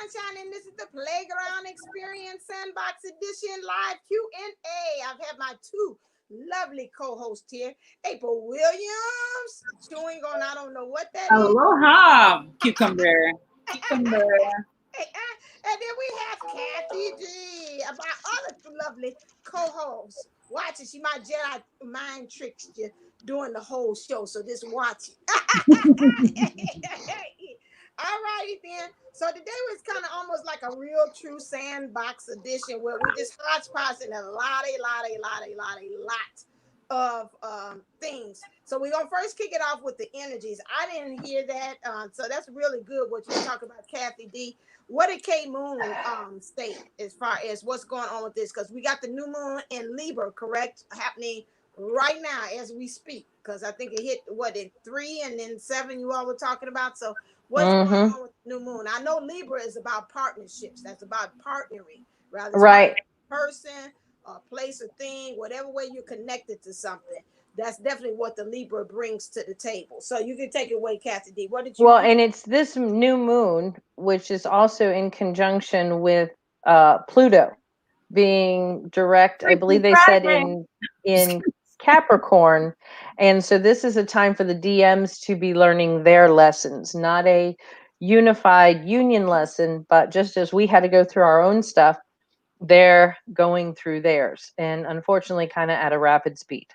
sunshine, and this is the Playground Experience Sandbox Edition live Q&A. I've had my two lovely co-hosts here, April Williams, chewing on, I don't know what that is. Aloha, cucumber. Cucumber. And then we have Kathy G, my other lovely co-host. Watch it, she might Jedi mind tricks you during the whole show, so just watch it. All righty then. So today was kind of almost like a real true sandbox edition where we just hodgepodging a lot of things. So we're gonna first kick it off with the energies. I didn't hear that, so that's really good what you were talking about, Kathy D. What did K Moon state as far as what's going on with this? Because we got the new moon in Libra, correct, happening right now as we speak. Because I think it hit in 3 and then 7 you all were talking about. So what's going on with the new moon? I know Libra is about partnerships. That's about partnering, rather right. Person, a place, a thing, whatever way you're connected to something. That's definitely what the Libra brings to the table. So you can take it away, Kathy D. What did you? Well, and it's this new moon, which is also in conjunction with Pluto being direct. I believe they said in Capricorn. And so this is a time for the DMs to be learning their lessons, not a unified union lesson, but just as we had to go through our own stuff, they're going through theirs. And unfortunately, kind of at a rapid speed.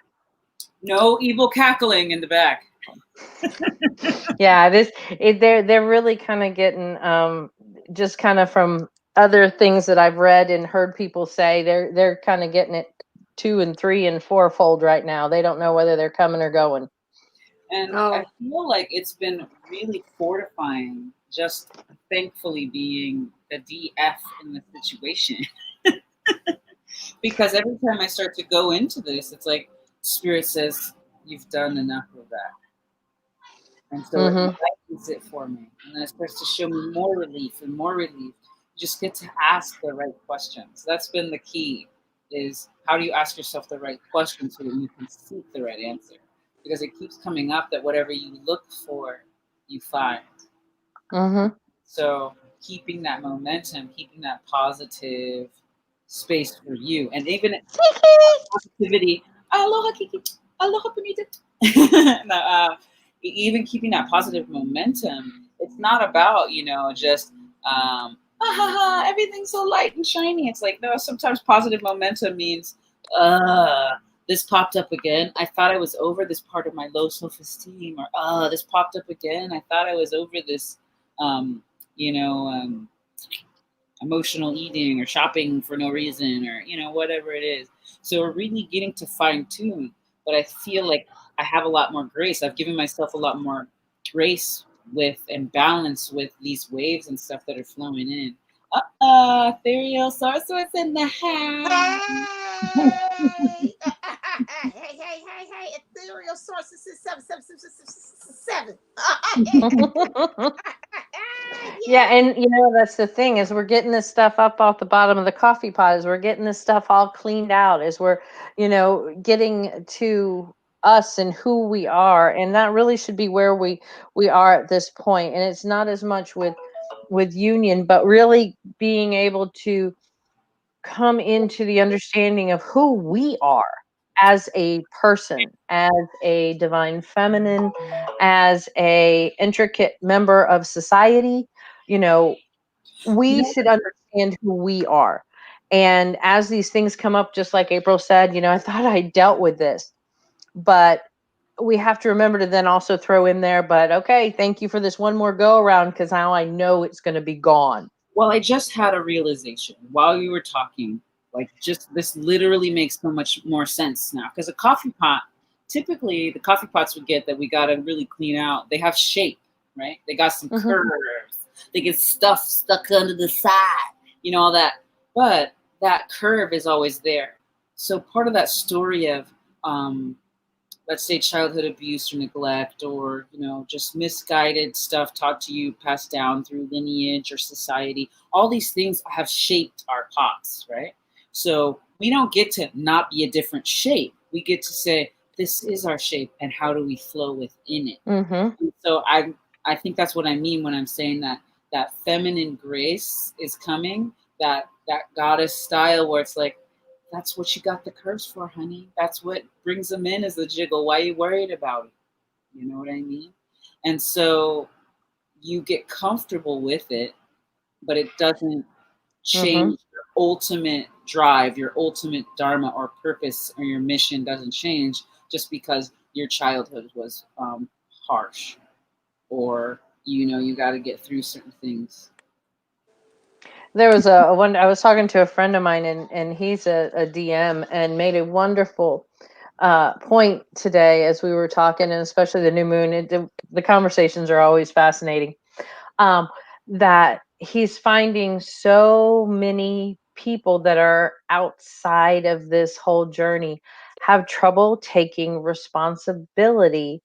No evil cackling in the back. Yeah, they're really kind of getting just kind of from other things that I've read and heard people say they're kind of getting it 2 and 3 and 4-fold right now. They don't know whether they're coming or going. And I feel like it's been really fortifying, just thankfully being the DF in the situation. Because every time I start to go into this, it's like Spirit says, you've done enough of that. And so it lightens it for me. And then it starts to show me more relief and more relief. You just get to ask the right questions. That's been the key, is how do you ask yourself the right questions so that you can seek the right answer? Because it keeps coming up that whatever you look for, you find. So keeping that momentum, keeping that positive space for you. And even positivity. Aloha, Kiki. Aloha, Bonita. Even keeping that positive momentum, it's not about, just, everything's so light and shiny. It's like, no, sometimes positive momentum means, this popped up again. I thought I was over this part of my low self-esteem, or, this popped up again. I thought I was over this, emotional eating or shopping for no reason, or, whatever it is. So we're really getting to fine tune, but I feel like I have a lot more grace. I've given myself a lot more grace with and balance with these waves and stuff that are flowing in. Ethereal Sorceress in the house. Hey, Ethereal Sorceress is 7. Yeah, and that's the thing, is we're getting this stuff up off the bottom of the coffee pot, as we're getting this stuff all cleaned out, as we're getting to us and who we are, and that really should be where we are at this point. And it's not as much with union, but really being able to come into the understanding of who we are as a person, as a divine feminine, as a intricate member of society. We should understand who we are. And as these things come up, just like April said, I thought I dealt with this, but we have to remember to then also throw in there, but okay, thank you for this one more go around, because now I know it's going to be gone. Well, I just had a realization while you were talking, like, just this literally makes so much more sense now. Because a coffee pot, typically the coffee pots we get that we got to really clean out, they have shape, right? They got some curves. They get stuff stuck under the side, all that. But that curve is always there. So part of that story of, let's say, childhood abuse or neglect, or, just misguided stuff taught to you, passed down through lineage or society, all these things have shaped our pots, right? So we don't get to not be a different shape. We get to say, this is our shape, and how do we flow within it? And so I think that's what I mean when I'm saying that that feminine grace is coming, that goddess style where it's like, that's what you got the curse for, honey. That's what brings them in, is the jiggle. Why are you worried about it? You know what I mean? And so you get comfortable with it, but it doesn't change your ultimate drive, your ultimate dharma or purpose, or your mission doesn't change just because your childhood was harsh, or you got to get through certain things. There was a one, I was talking to a friend of mine, and he's a DM, and made a wonderful point today as we were talking, and especially the new moon. The conversations are always fascinating. That he's finding so many people that are outside of this whole journey have trouble taking responsibility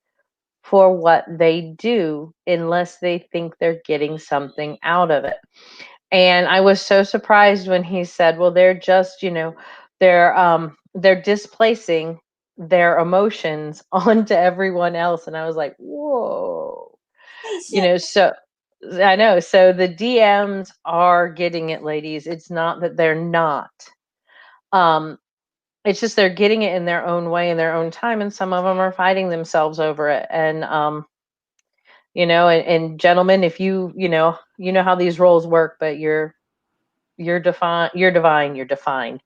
for what they do unless they think they're getting something out of it. And I was so surprised when he said, well, they're just, they're displacing their emotions onto everyone else. And I was like, whoa. So I know. So the DMs are getting it, ladies. It's not that they're not. It's just they're getting it in their own way, in their own time, and some of them are fighting themselves over it. And and gentlemen, if you know how these roles work, but you're defined, you're divine, you're defined.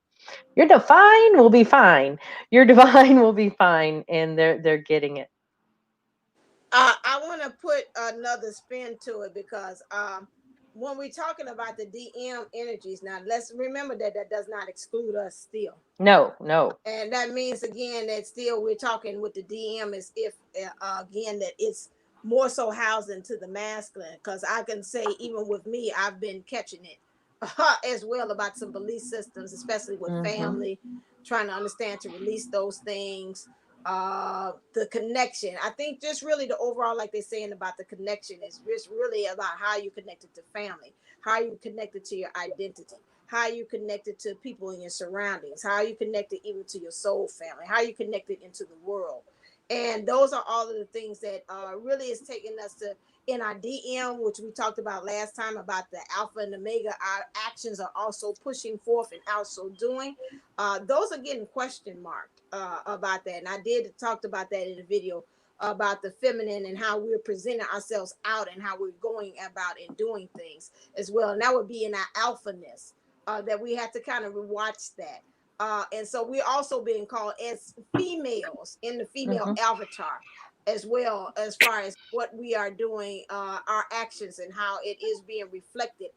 You're defined will be fine. You're divine will be fine, and they're getting it. I want to put another spin to it because when we're talking about the DM energies, now let's remember that that does not exclude us still. No. And that means again that still we're talking with the DM as if again that it's more so housed into the masculine, because I can say even with me, I've been catching it as well about some belief systems, especially with family, trying to understand to release those things. The connection, I think just really the overall, like they're saying about the connection, is just really about how you connected to family, how you connected to your identity, how you connected to people in your surroundings, how you connected even to your soul family, how you connected into the world. And those are all of the things that really is taking us to, in our DM, which we talked about last time about the alpha and omega, our actions are also pushing forth and also doing. Those are getting question marked about that. And I did talked about that in the video about the feminine and how we're presenting ourselves out and how we're going about and doing things as well. And that would be in our alphaness, that we have to kind of watch that. And so we're also being called as females in the female avatar as well, as far as what we are doing, our actions and how it is being reflected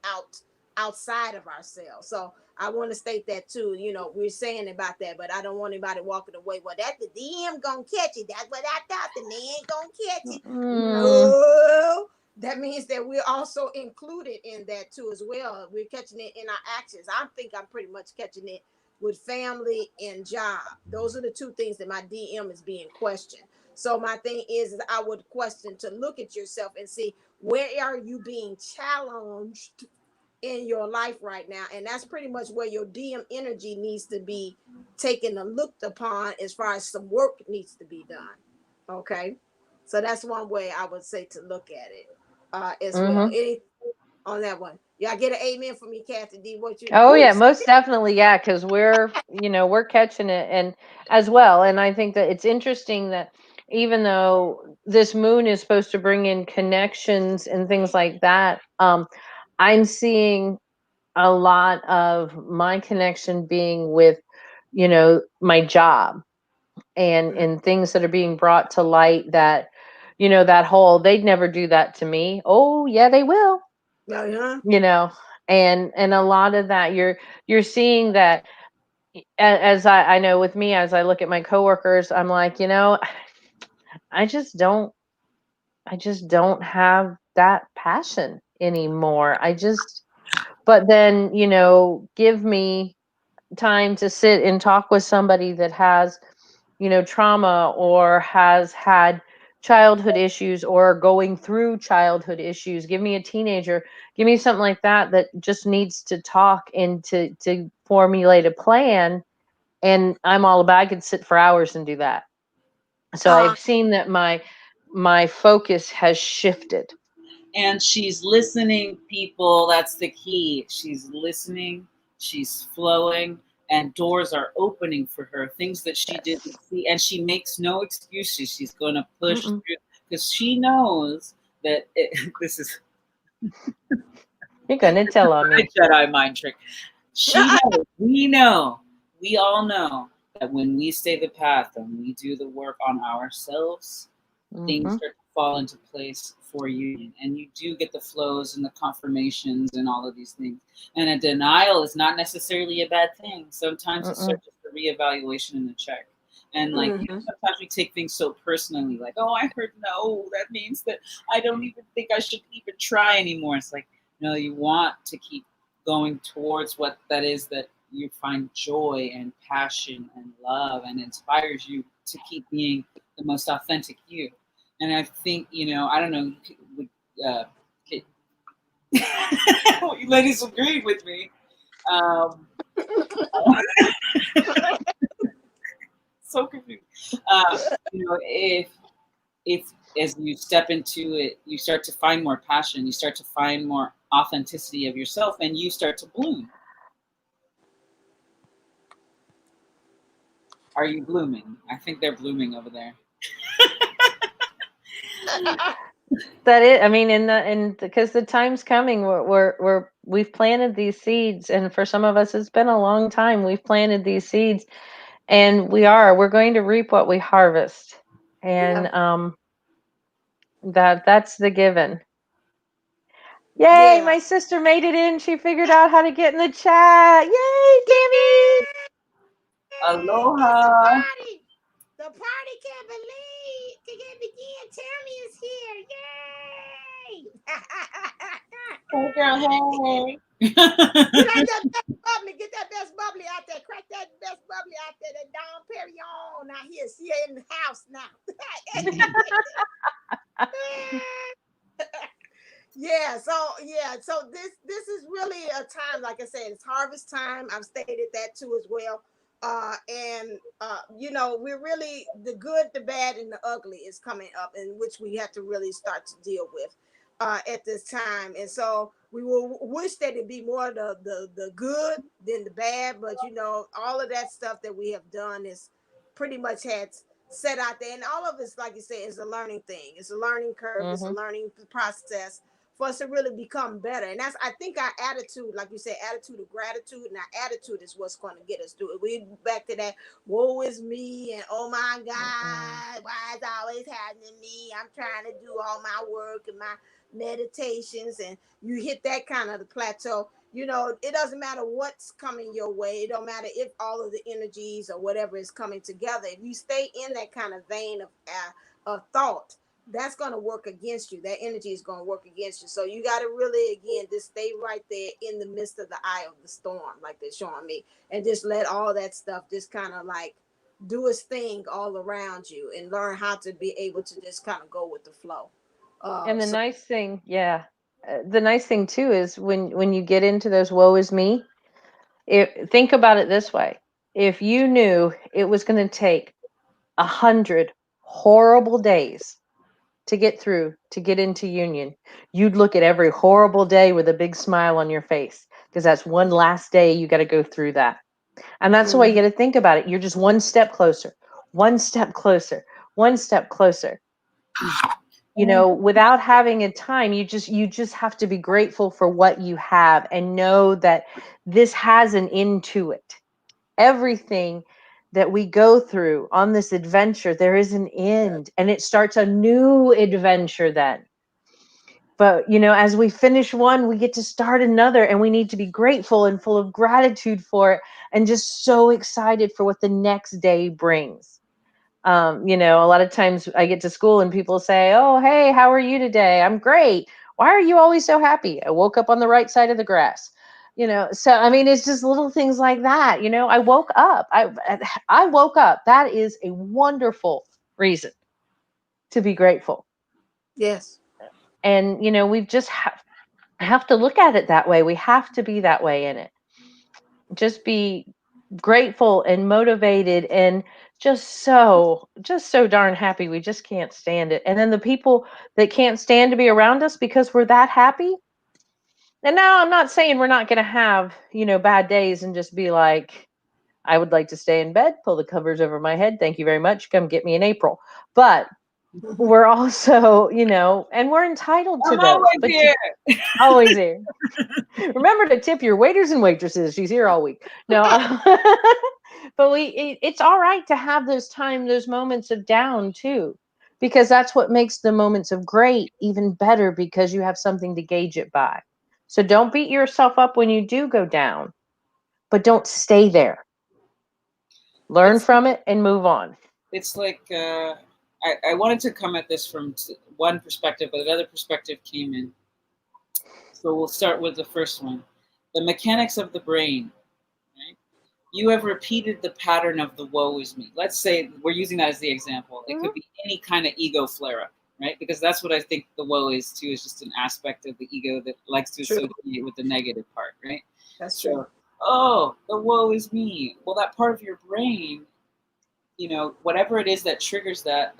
outside of ourselves. So I want to state that too. We're saying about that, but I don't want anybody walking away, well, that the DM gonna catch it. That's what I thought, the man gonna catch it. No, that means that we're also included in that too as well. We're catching it in our actions. I think I'm pretty much catching it with family and job. Those are the two things that my DM is being questioned. So my thing is I would question to look at yourself and see, where are you being challenged in your life right now? And that's pretty much where your DM energy needs to be taken and looked upon, as far as some work needs to be done. Okay. So that's one way I would say to look at it as well. Any on that one? Yeah, I get an amen from me, Kathy D. What you? Oh yeah, most definitely, yeah, because we're catching it, and as well. And I think that it's interesting that even though this moon is supposed to bring in connections and things like that, I'm seeing a lot of my connection being with, my job, and things that are being brought to light, that, that whole, they'd never do that to me. Oh yeah, they will. And a lot of that, you're seeing that, as I know with me, as I look at my coworkers, I'm like, I just don't have that passion anymore. But then, give me time to sit and talk with somebody that has, trauma, or has had childhood issues, or going through childhood issues. Give me a teenager, give me something like that just needs to talk and to formulate a plan. And I'm all about, I could sit for hours and do that. So I've seen that my focus has shifted. And she's listening, people. That's the key. She's listening, she's flowing, and doors are opening for her. Things that she didn't see. And she makes no excuses. She's going to push through because she knows that this is. You're going to tell on me. Jedi mind trick. She knows, we all know that when we stay the path and we do the work on ourselves, things start to fall into place for you, and you do get the flows and the confirmations and all of these things. And a denial is not necessarily a bad thing. Sometimes it's just a reevaluation and a check. And like sometimes we take things so personally, like, oh, I heard no, that means that I don't even think I should even try anymore. It's like, no, you want to keep going towards what that is that you find joy and passion and love and inspires you to keep being the most authentic you. And I think, I don't know, you ladies agreed with me. So confused. If as you step into it, you start to find more passion, you start to find more authenticity of yourself, and you start to bloom. Are you blooming? I think they're blooming over there. That it. I mean, and because the time's coming, we've planted these seeds, and for some of us, it's been a long time. We've planted these seeds, and we're going to reap what we harvest, and that's the given. Yay! My sister made it in. She figured out how to get in the chat. Yay, Tammy! Aloha. The party can't begin. Tammy is here. Yay! Hey, girl, hey. Get that best bubbly out there. Crack that best bubbly out there. That Dom Perignon out here. See her in the house now. So this is really a time, like I said, it's harvest time. I've stated that too as well. We're really, the good, the bad, and the ugly is coming up, in which we have to really start to deal with at this time. And so we will wish that it'd be more the good than the bad, but all of that stuff that we have done is pretty much had set out there, and all of it's, like you said, is a learning thing. It's a learning curve. It's a learning process for us to really become better. And that's, I think, our attitude, like you said, attitude of gratitude, and our attitude is what's going to get us through it. We back to that, woe is me, and oh my God, why is it always happening to me? I'm trying to do all my work and my meditations, and you hit that kind of the plateau. It doesn't matter what's coming your way. It don't matter if all of the energies or whatever is coming together. If you stay in that kind of vein of thought, that's going to work against you. That energy is going to work against you. So you got to really, again, just stay right there in the midst of the eye of the storm, like they're showing me, and just let all that stuff just kind of like do its thing all around you, and learn how to be able to just kind of go with the flow. And the nice thing, the nice thing too is when you get into those woe is me, think about it this way. If you knew it was going to take 100 horrible days to get into union, you'd look at every horrible day with a big smile on your face, because that's one last day you got to go through that. And that's the way you got to think about it. You're just one step closer, one step closer, one step closer. Without having a time, you just have to be grateful for what you have, and know that this has an end to it. Everything that we go through on this adventure, there is an end, and it starts a new adventure then. But, as we finish one, we get to start another, and we need to be grateful and full of gratitude for it, and just so excited for what the next day brings. A lot of times I get to school and people say, oh, hey, how are you today? I'm great. Why are you always so happy? I woke up on the right side of the grass. So, I mean, it's just little things like that. I woke up. I woke up. That is a wonderful reason to be grateful. Yes. And, we've just have to look at it that way. We have to be that way in it. Just be grateful and motivated, and just so darn happy. We just can't stand it. And then the people that can't stand to be around us because we're that happy. And now I'm not saying we're not going to have, bad days and just be like, I would like to stay in bed, pull the covers over my head. Thank you very much. Come get me in April. But we're also, and we're entitled to I'm those. always But here. always here. Remember to tip your waiters and waitresses. She's here all week. No, but it's all right to have those moments of down too, because that's what makes the moments of great even better, because you have something to gauge it by. So don't beat yourself up when you do go down, but don't stay there. Learn from it and move on. It's like, I wanted to come at this from one perspective, but another perspective came in. So we'll start with the first one. The mechanics of the brain. Right? You have repeated the pattern of the woe is me. Let's say we're using that as the example. It could be any kind of ego flare-up, right? Because that's what I think the woe is too, is just an aspect of the ego that likes to associate with the negative part, right? That's true. Oh, the woe is me. Well, that part of your brain, whatever it is that triggers that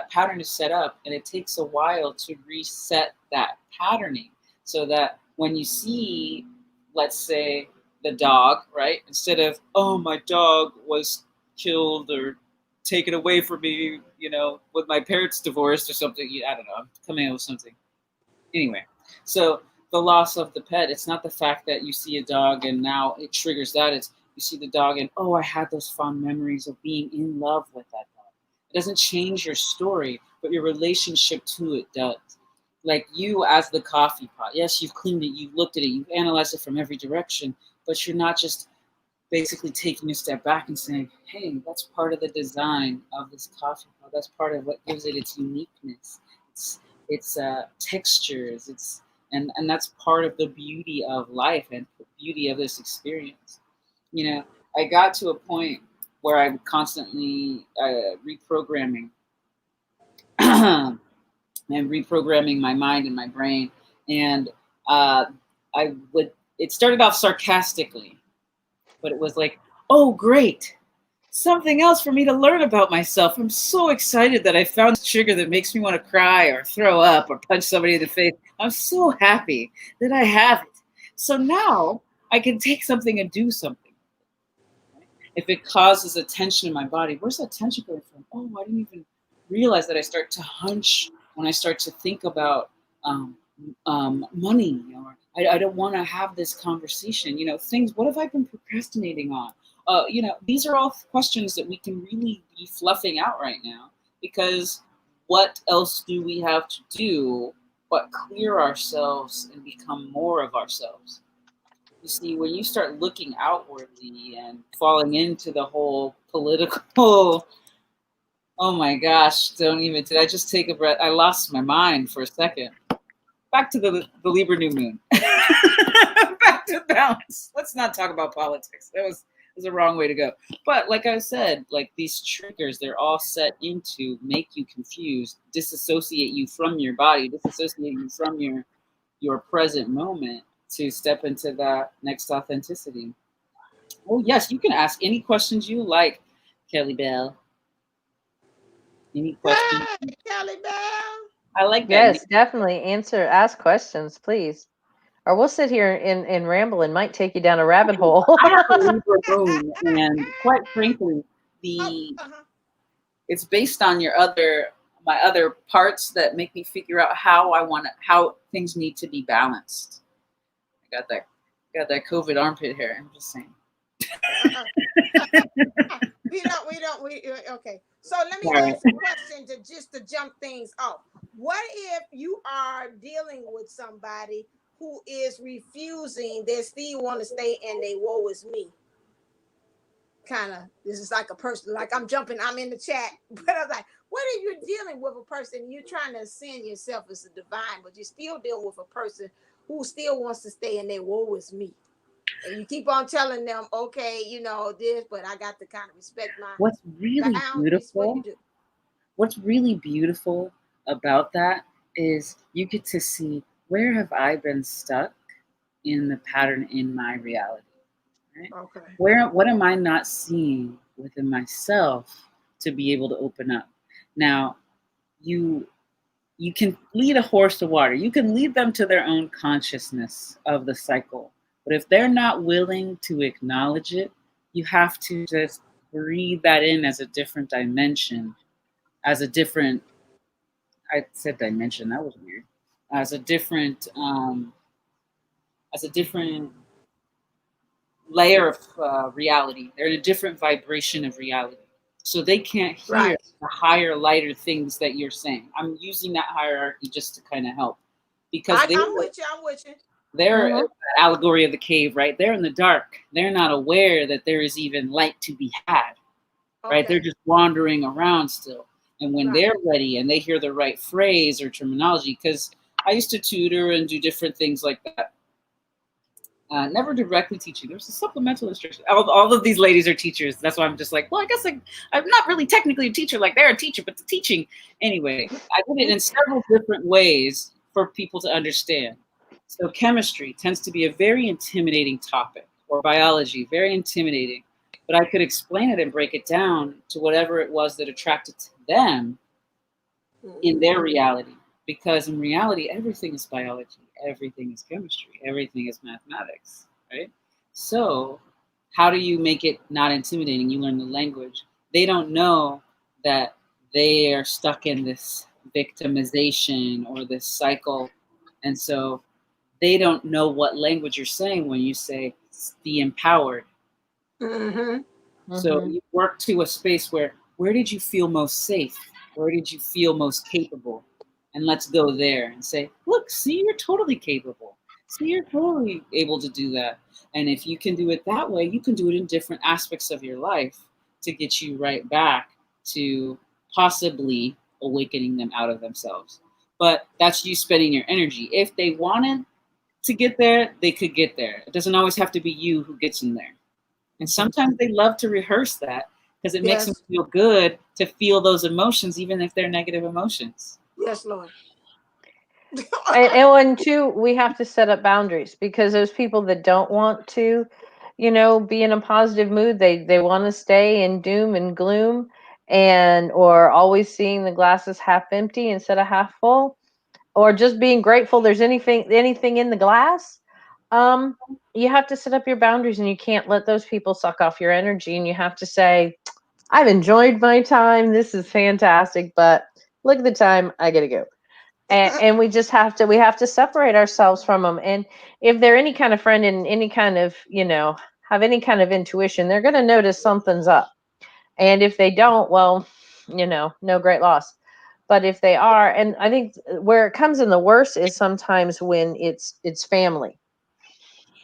pattern is set up, and it takes a while to reset that patterning, so that when you see, let's say, the dog, right, instead of, oh, my dog was killed or taken away from me, with my parents divorced or something, I don't know, I'm coming up with something. Anyway, so the loss of the pet, it's not the fact that you see a dog and now it triggers that. It's you see the dog and, oh, I had those fond memories of being in love with that dog. It doesn't change your story, but your relationship to it does. Like you as the coffee pot. Yes, you've cleaned it, you've looked at it, you've analyzed it from every direction, but you're not just basically taking a step back and saying, hey, that's part of the design of this coffee pot. That's part of what gives it its uniqueness. It's textures. And that's part of the beauty of life and the beauty of this experience. I got to a point where I'm constantly reprogramming and reprogramming my mind and my brain. And it started off sarcastically, but it was like, oh, great. Something else for me to learn about myself. I'm so excited that I found a trigger that makes me want to cry or throw up or punch somebody in the face. I'm so happy that I have it. So now I can take something and do something. If it causes a tension in my body, where's that tension coming from? Oh, I didn't even realize that I start to hunch when I start to think about money, or I don't want to have this conversation. Things. What have I been procrastinating on? These are all questions that we can really be fluffing out right now, because what else do we have to do but clear ourselves and become more of ourselves? You see, when you start looking outwardly and falling into the whole political, oh my gosh, did I just take a breath? I lost my mind for a second. Back to the Libra new moon. Back to balance. Let's not talk about politics. That was the wrong way to go. But like I said, like these triggers, they're all set in to make you confused, disassociate you from your body, disassociate you from your present moment, to step into that next authenticity. Oh yes, you can ask any questions you like, Kelly Bell. Any questions? Hey, Kelly Bell. I like that. Yes, definitely ask questions, please. Or we'll sit here and ramble and might take you down a rabbit hole. I have a Libra moon, and quite frankly, it's based on my other parts that make me figure out how things need to be balanced. I got that COVID armpit hair. I'm just saying. Okay. So let me ask a question to jump things off. What if you are dealing with somebody who is refusing, they still want to stay in they woe is me? This is like a person, like I'm in the chat, but I was like, what if you're dealing with a person, you're trying to ascend yourself as a divine, but you're still dealing with a person who still wants to stay in their woe is me? And you keep on telling them, okay, this, but I got to kind of respect my What's really beautiful? What's really beautiful about that is you get to see, where have I been stuck in the pattern in my reality? Right? Okay. What am I not seeing within myself to be able to open up. Now, you can lead a horse to water. You can lead them to their own consciousness of the cycle. But if they're not willing to acknowledge it, you have to just breathe that in as a different dimension, as a different, I said dimension, that was weird, as a different layer of reality. They're in a different vibration of reality. So they can't hear Right. the higher, lighter things that you're saying. I'm using that hierarchy just to kind of help. Because I'm with you. they're Mhm. an allegory of the cave, right? They're in the dark. They're not aware that there is even light to be had, right? Okay. They're just wandering around still. And when Right. they're ready and they hear the right phrase or terminology, because I used to tutor and do different things like that. Never directly teaching. There's a supplemental instruction. All of these ladies are teachers. That's why I'm just like, well, I guess I'm not really technically a teacher. Like they're a teacher, but the teaching anyway. I did it in several different ways for people to understand. So chemistry tends to be a very intimidating topic, or biology, very intimidating. But I could explain it and break it down to whatever it was that attracted to them in their reality. Because in reality, everything is biology, everything is chemistry, everything is mathematics, right? So how do you make it not intimidating? You learn the language. They don't know that they are stuck in this victimization or this cycle. And so they don't know what language you're saying when you say be empowered. Mm-hmm. So Mhm. you work to a space where did you feel most safe? Where did you feel most capable? And let's go there and say, look, see, you're totally capable. See, you're totally able to do that. And if you can do it that way, you can do it in different aspects of your life to get you right back to possibly awakening them out of themselves. But that's you spending your energy. If they wanted to get there, they could get there. It doesn't always have to be you who gets them there. And sometimes they love to rehearse that because it makes them Yes. feel good to feel those emotions, even if they're negative emotions. Yes, Lord. And when too, we have to set up boundaries, because those people that don't want to, be in a positive mood, they want to stay in doom and gloom, and or always seeing the glasses half empty instead of half full, or just being grateful there's anything in the glass. um you have to set up your boundaries, and you can't let those people suck off your energy, and you have to say, I've enjoyed my time, this is fantastic, but look at the time, I gotta go. And we have to separate ourselves from them. And if they're any kind of friend and any kind of, have any kind of intuition, they're going to notice something's up. And if they don't, well, no great loss. But if they are, and I think where it comes in the worst is sometimes when it's family,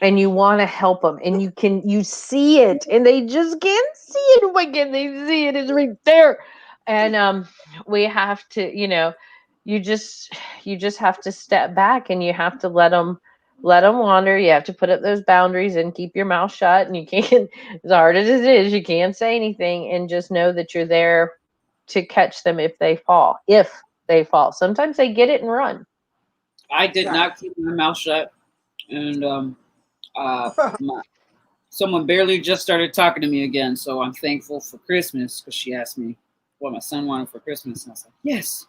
and you want to help them, and you see it, and they just can't see it. Why can't they see it? It's right there. And we have to, you just have to step back, and you have to let them wander. You have to put up those boundaries and keep your mouth shut, and you can't, as hard as it is, you can't say anything, and just know that you're there to catch them if they fall. Sometimes they get it and run. I did Right. not keep my mouth shut. And someone barely just started talking to me again. So I'm thankful for Christmas because she asked me what my son wanted for Christmas. And I was like, yes.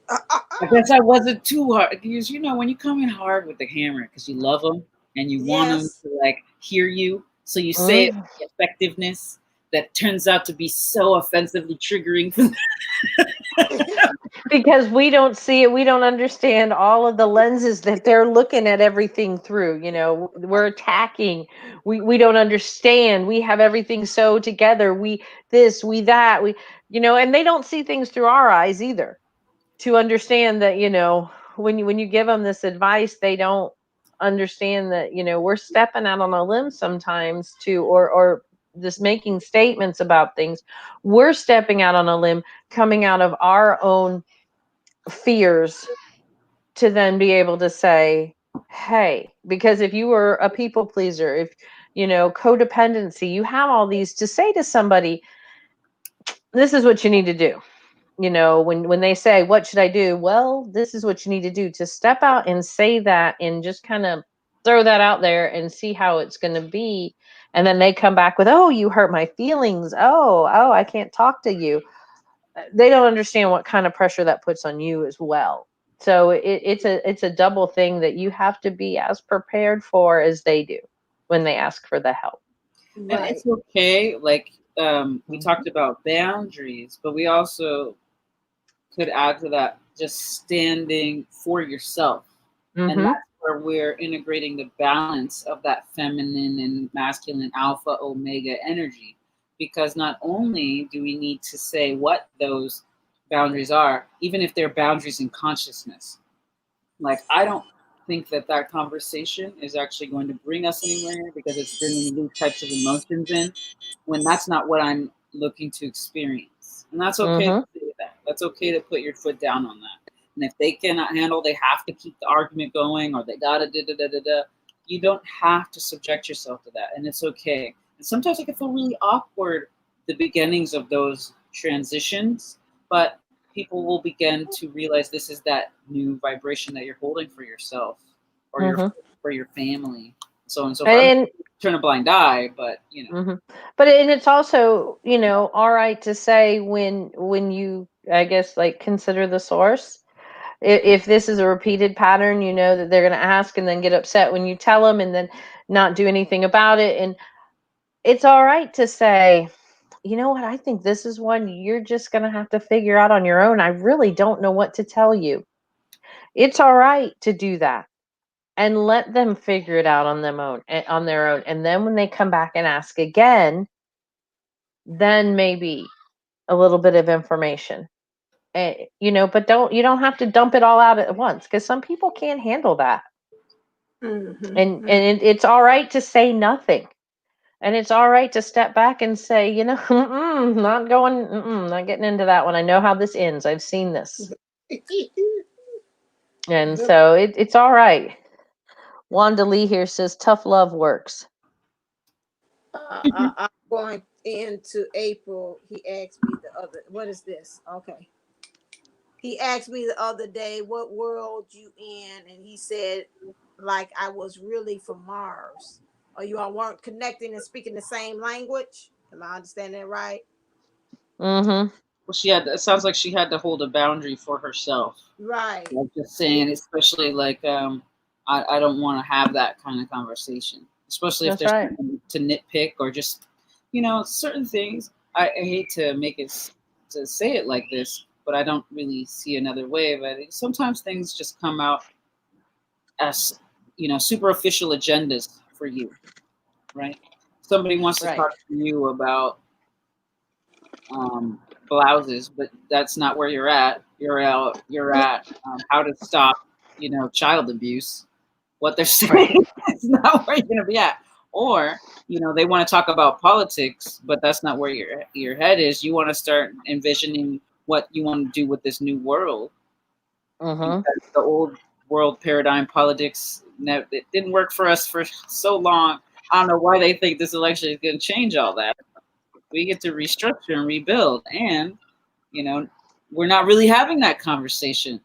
I guess I wasn't too hard because when you come in hard with the hammer because you love them and you want them Yes. to hear you, so you say it Mm. with effectiveness that turns out to be so offensively triggering for them. Because we don't see it, we don't understand all of the lenses that they're looking at everything through. We're attacking, we don't understand, we have everything so together, we this, we that, and they don't see things through our eyes either, to understand that, when you give them this advice, they don't understand that, we're stepping out on a limb sometimes, to or just making statements about things. We're stepping out on a limb, coming out of our own fears, to then be able to say, hey, because if you were a people pleaser, if codependency, you have all these to say to somebody, this is what you need to do. When they say, what should I do? Well, this is what you need to do, to step out and say that, and just kind of throw that out there and see how it's going to be. And then they come back with, oh, you hurt my feelings. Oh, I can't talk to you. They don't understand what kind of pressure that puts on you as well. So it's a double thing that you have to be as prepared for as they do when they ask for the help. And it's okay. Like we talked about boundaries, but we also could add to that just standing for yourself. And that's where we're integrating the balance of that feminine and masculine alpha omega energy. Because not only do we need to say what those boundaries are, even if they're boundaries in consciousness. Like, I don't think that conversation is actually going to bring us anywhere because it's bringing these types of emotions in when that's not what I'm looking to experience. And that's okay to say that. That's okay to put your foot down on that. And if they cannot handle, they have to keep the argument going, or they gotta da. You don't have to subject yourself to that, and it's okay. And sometimes it can feel really awkward, the beginnings of those transitions, but people will begin to realize this is that new vibration that you're holding for yourself or for your family, so on and so forth. And turn a blind eye, but you know. But it's also, you know, all right to say when you, I guess, like, consider the source. If this is a repeated pattern, you know that they're going to ask and then get upset when you tell them and then not do anything about it. And it's all right to say, you know what, I think this is one you're just going to have to figure out on your own. I really don't know what to tell you. It's all right to do that and let them figure it out on their own. And then when they come back and ask again, then maybe a little bit of information. You know, but you don't have to dump it all out at once, because some people can't handle that. And it's all right to say nothing. And it's all right to step back and say, you know, not getting into that one. I know how this ends. I've seen this. And so it's all right. Wanda Lee here says tough love works. I'm going into April. He asked me what is this? Okay. He asked me the other day, what world you in? And he said, like, I was really from Mars. Or you all weren't connecting and speaking the same language? Am I understanding that right? Well, it sounds like she had to hold a boundary for herself. Right. Like, just saying, especially like, I don't want to have that kind of conversation, especially if there's something to nitpick or just, you know, certain things. I hate to to say it like this, but I don't really see another way. But sometimes things just come out as, you know, superficial agendas for you, right? Somebody wants to talk to you about blouses, but that's not where you're at. You're at how to stop, you know, child abuse. What they're saying is not where you're going to be at. Or, you know, they want to talk about politics, but that's not where your head is. You want to start envisioning what you want to do with this new world. Because the old world paradigm politics, it didn't work for us for so long. I don't know why they think this election is going to change all that. We get to restructure and rebuild, and you know, we're not really having that conversation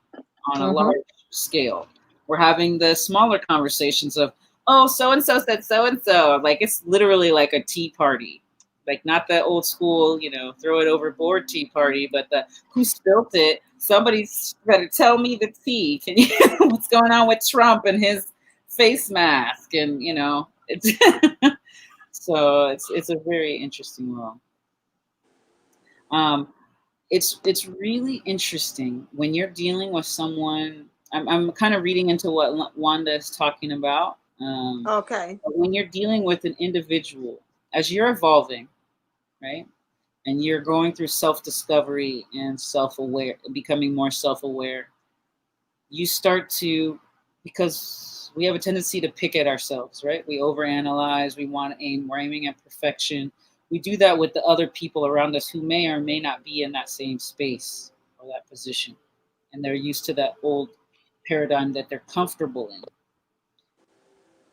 on a large scale. We're having the smaller conversations of, oh, so and so said so and so. Like, it's literally like a tea party, like not the old school, you know, throw it overboard tea party, but the who spilt it. Somebody's better tell me the tea. Can you what's going on with Trump and his face mask? And you know, it's so it's a very interesting world. It's really interesting when you're dealing with someone. I'm kind of reading into what Wanda is talking about. Okay. When you're dealing with an individual, as you're evolving, right, and you're going through self-discovery and self-aware, becoming more self-aware, you start to, because we have a tendency to pick at ourselves, right? We overanalyze. We're aiming at perfection. We do that with the other people around us who may or may not be in that same space or that position. And they're used to that old paradigm that they're comfortable in.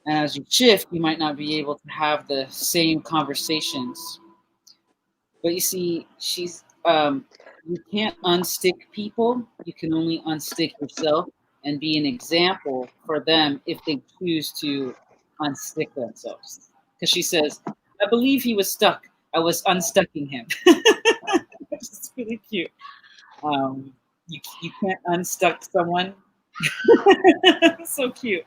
And as you shift, you might not be able to have the same conversations. But you see, you can't unstick people. You can only unstick yourself. and be an example for them if they choose to unstick themselves. Because she says, I believe he was stuck. I was unstucking him. It's really cute. You can't unstuck someone. So cute.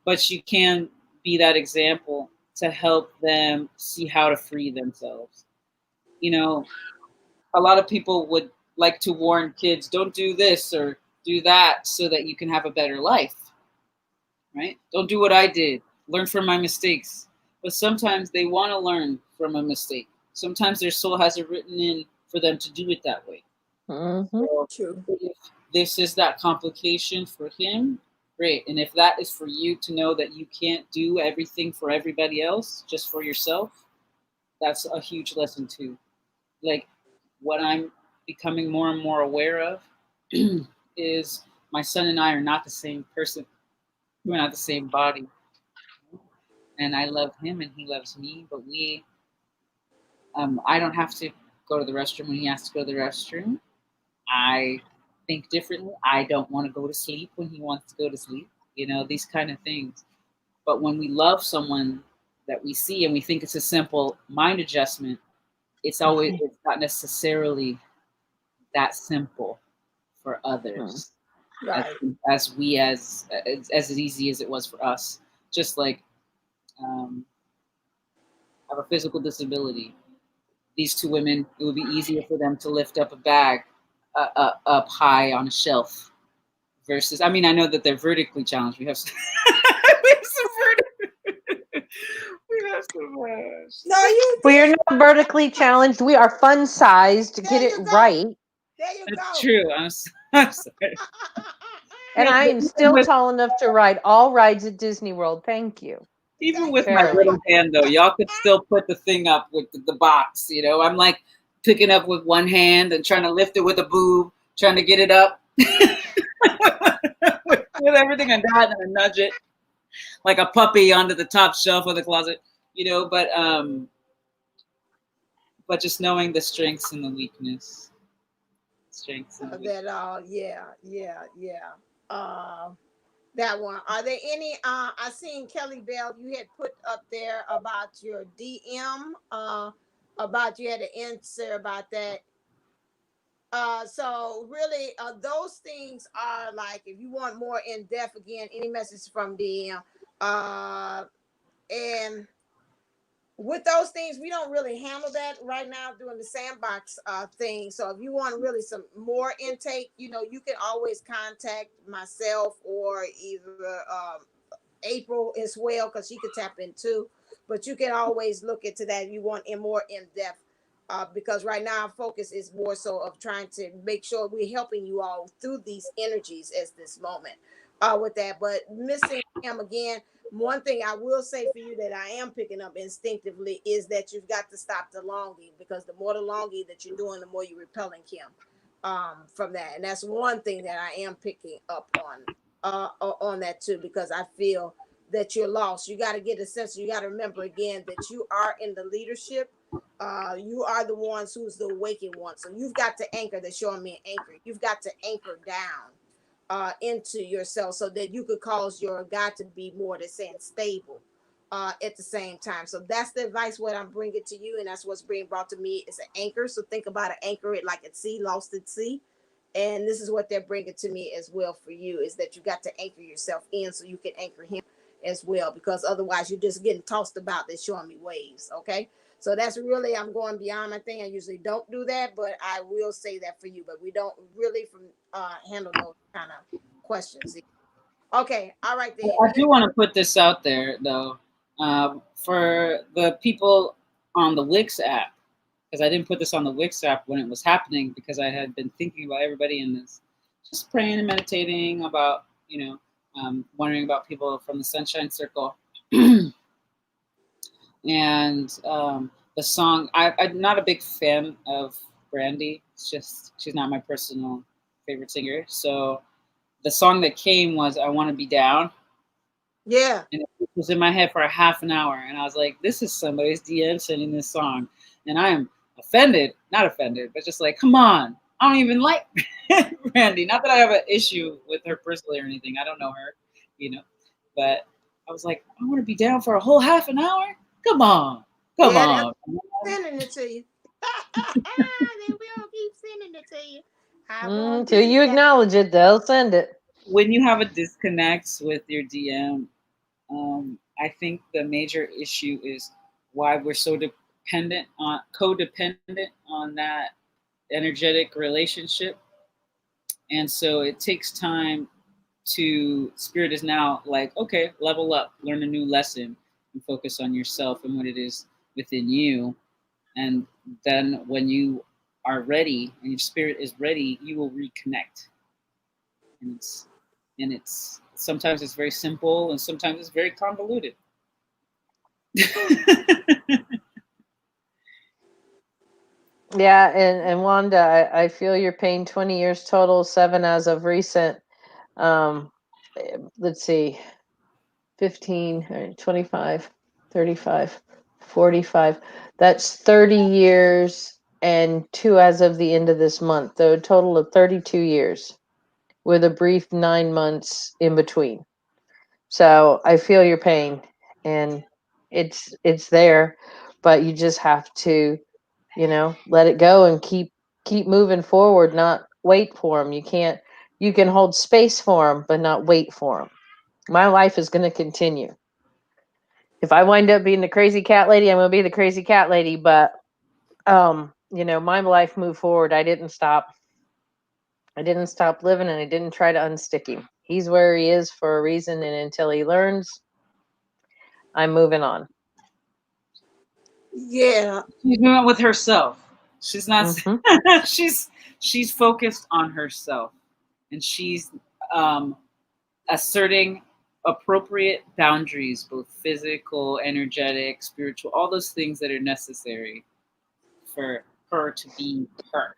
But you can be that example to help them see how to free themselves. You know, a lot of people would like to warn kids, don't do this or do that so that you can have a better life, right? Don't do what I did. Learn from my mistakes. But sometimes they want to learn from a mistake. Sometimes their soul has it written in for them to do it that way. So True. if this is that complication for him, great. And if that is for you to know that you can't do everything for everybody else, just for yourself, that's a huge lesson too. Like what I'm becoming more and more aware of is my son and I are not the same person. We're not the same body. And I love him and he loves me, but I don't have to go to the restroom when he has to go to the restroom. I think differently. I don't want to go to sleep when he wants to go to sleep. You know, these kind of things. But when we love someone that we see and we think it's a simple mind adjustment, it's not necessarily that simple for others. Right. As easy as it was for us. Just like have a physical disability. These two women, it would be easier for them to lift up a bag up high on a shelf versus, I mean, I know that they're vertically challenged. We have some, we have some No, We are not vertically challenged. We are fun sized to get There it you go. right. There you That's go. true. I'm sorry. And I am still With- tall enough to ride all rides at Disney World. Thank you. Even Thank with you my very little hand, though, y'all could still put the thing up with the box. You know, I'm like picking up with one hand and trying to lift it with a boob, trying to get it up with everything I got, and I nudge it like a puppy onto the top shelf of the closet. You know, but just knowing the strengths and the weakness. Strengths and weakness. That one. Are there any I seen Kelly Bell, you had put up there about your DM, about you had to answer about that. So really those things are like, if you want more in depth, again, any message from DM, and with those things, we don't really handle that right now doing the sandbox thing. So if you want really some more intake, you know, you can always contact myself or either April as well, because she could tap in too. But you can always look into that if you want more in depth. Because right now our focus is more so of trying to make sure we're helping you all through these energies at this moment with that. But missing him again, one thing I will say for you that I am picking up instinctively is that you've got to stop the longing, because the more the longing that you're doing, the more you're repelling him from that. And that's one thing that I am picking up on that too, because I feel that you're lost. You got to get a sense. You got to remember again that you are in the leadership. You are the ones who's the awakened one. So you've got to anchor. They're showing me an anchor. You've got to anchor down into yourself so that you could cause your God to be more, they're saying, stable at the same time. So that's the advice what I'm bringing to you, and that's what's being brought to me is an anchor. So think about it, anchor it like at sea, lost at sea. And this is what they're bringing to me as well for you, is that you got to anchor yourself in so you can anchor him as well, because otherwise you're just getting tossed about. They're showing me waves. Okay. So that's really, I'm going beyond my thing. I usually don't do that, but I will say that for you. But we don't really handle those kind of questions. Okay, all right then. I do want to put this out there, though, for the people on the Wix app, because I didn't put this on the Wix app when it was happening, because I had been thinking about everybody in this, just praying and meditating about, wondering about people from the Sunshine Circle. And the song, I'm not a big fan of Brandy. It's just, she's not my personal favorite singer. So the song that came was I Want to Be Down. Yeah. And it was in my head for a half an hour. And I was like, this is somebody's DM sending this song. And I am offended, not offended, but just like, come on. I don't even like Randy. Not that I have an issue with her personally or anything. I don't know her, you know. But I was like, I want to be down for a whole half an hour. Come on, come Yeah, on. they're sending it to you. They will keep sending it to you. I won't Till do you that. acknowledge it, they'll send it. When you have a disconnect with your DM, I think the major issue is why we're so codependent on that energetic relationship. And so it takes time to, spirit is now like, okay, level up, learn a new lesson, and focus on yourself and what it is within you. And then when you are ready and your spirit is ready, you will reconnect. And it's sometimes it's very simple and sometimes it's very convoluted. Yeah, and Wanda, I feel your pain. 20 years total, 7 as of recent. Let's see, 15, 25, 35, 45. That's 30 years and 2 as of the end of this month. So a total of 32 years with a brief 9 months in between. So I feel your pain, and it's there, but you just have to, let it go and keep moving forward, not wait for them. You can hold space for them, but not wait for them. My life is going to continue. If I wind up being the crazy cat lady, I'm going to be the crazy cat lady, but my life moved forward. I didn't stop. I didn't stop living, and I didn't try to unstick him. He's where he is for a reason, and until he learns, I'm moving on. Yeah. She's doing it with herself. She's not. Mm-hmm. she's focused on herself, and she's asserting appropriate boundaries, both physical, energetic, spiritual, all those things that are necessary for her to be her.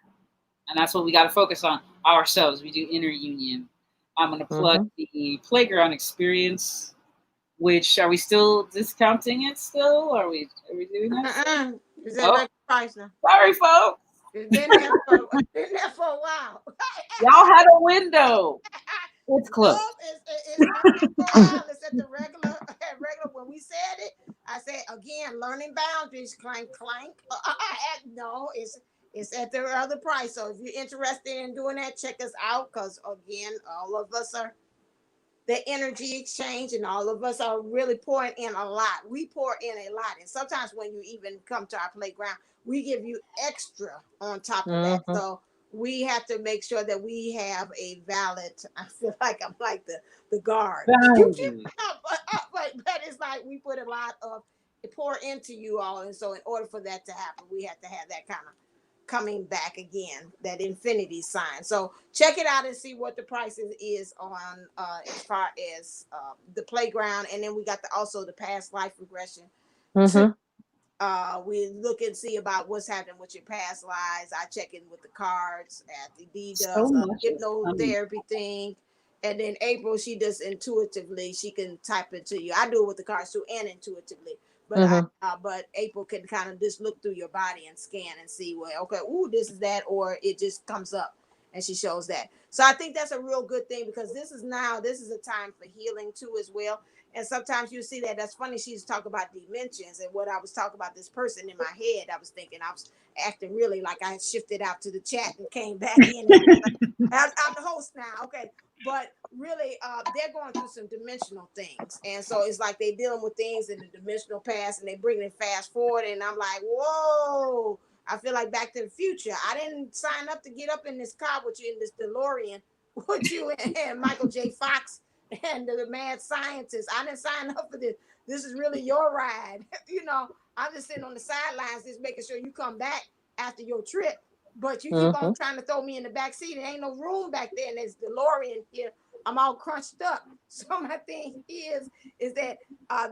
And that's what we got to focus on ourselves. We do inner union. I'm going to plug the playground experience, which are we still discounting it still? Are we doing that? Is that regular price now? Sorry, folks. It's been there for a while. Y'all had a window. It's closed. It's been there for a while. It's at the regular. When we said it, I said again, learning boundaries. Clank, clank. No, it's at the other price. So if you're interested in doing that, check us out. Because again, all of us are the energy exchange, and all of us are really pouring in a lot. We pour in a lot, and sometimes when you even come to our playground, we give you extra on top of that. So we have to make sure that we have a valid. I feel like I'm like the guard, but it's like we put a lot of pour into you all, and so in order for that to happen, we have to have that kind of coming back again, that infinity sign. So check it out and see what the price is on as far as the playground. And then we got also the past life regression. We look and see about what's happening with your past lives. I check in with the cards. At D does hypnotherapy thing. And then April, she does intuitively. She can type it to you. I do it with the cards too, and intuitively. But but April can kind of just look through your body and scan and see, well, okay, ooh, this is that, or it just comes up and she shows that. So I think that's a real good thing, because this is a time for healing too as well. And sometimes you see that. That's funny. She's talking about dimensions, and what I was talking about this person in my head. I was thinking I was acting really like I had shifted out to the chat and came back in. I'm the host now, okay. But really, they're going through some dimensional things, and so it's like they're dealing with things in the dimensional past, and they bring it fast forward. And I'm like, whoa! I feel like Back to the Future. I didn't sign up to get up in this car with you in this DeLorean with you and Michael J. Fox and the mad scientist. I didn't sign up for this. This is really your ride. I'm just sitting on the sidelines, just making sure you come back after your trip. But you keep on trying to throw me in the back seat. There ain't no room back there, and there's DeLorean here. I'm all crunched up. So my thing is that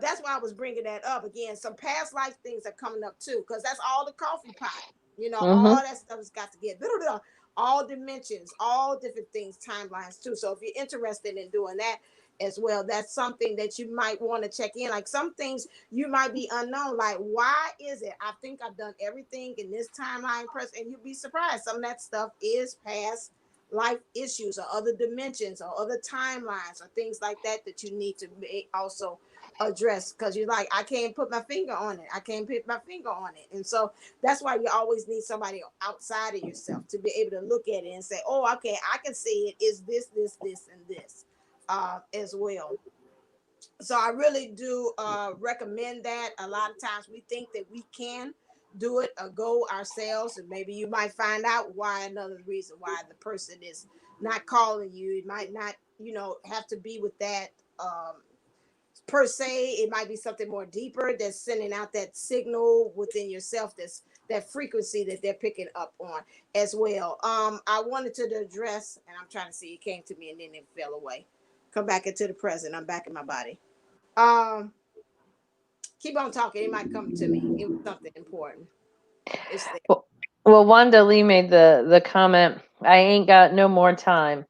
that's why I was bringing that up again. Some past life things are coming up too, because that's all the coffee pot. All that stuff has got to get all dimensions, all different things, timelines too. So if you're interested in doing that, as well. That's something that you might want to check in. Like some things you might be unknown. Like, why is it? I think I've done everything in this timeline press, and you'd be surprised. Some of that stuff is past life issues or other dimensions or other timelines or things like that that you need to also address, because you're like, I can't put my finger on it. I can't put my finger on it. And so that's why you always need somebody outside of yourself to be able to look at it and say, oh, okay, I can see it. Is this, and this as well. So I really do recommend that. A lot of times we think that we can do it or go ourselves, and maybe you might find out why, another reason why the person is not calling you. It might not, have to be with that per se. It might be something more deeper that's sending out that signal within yourself, that's that frequency that they're picking up on as well. I wanted to address, and I'm trying to see, it came to me and then it fell away. Come back into the present. I'm back in my body. Keep on talking. It might come to me. It was something important. It's there. Well, Wanda Lee made the comment, I ain't got no more time.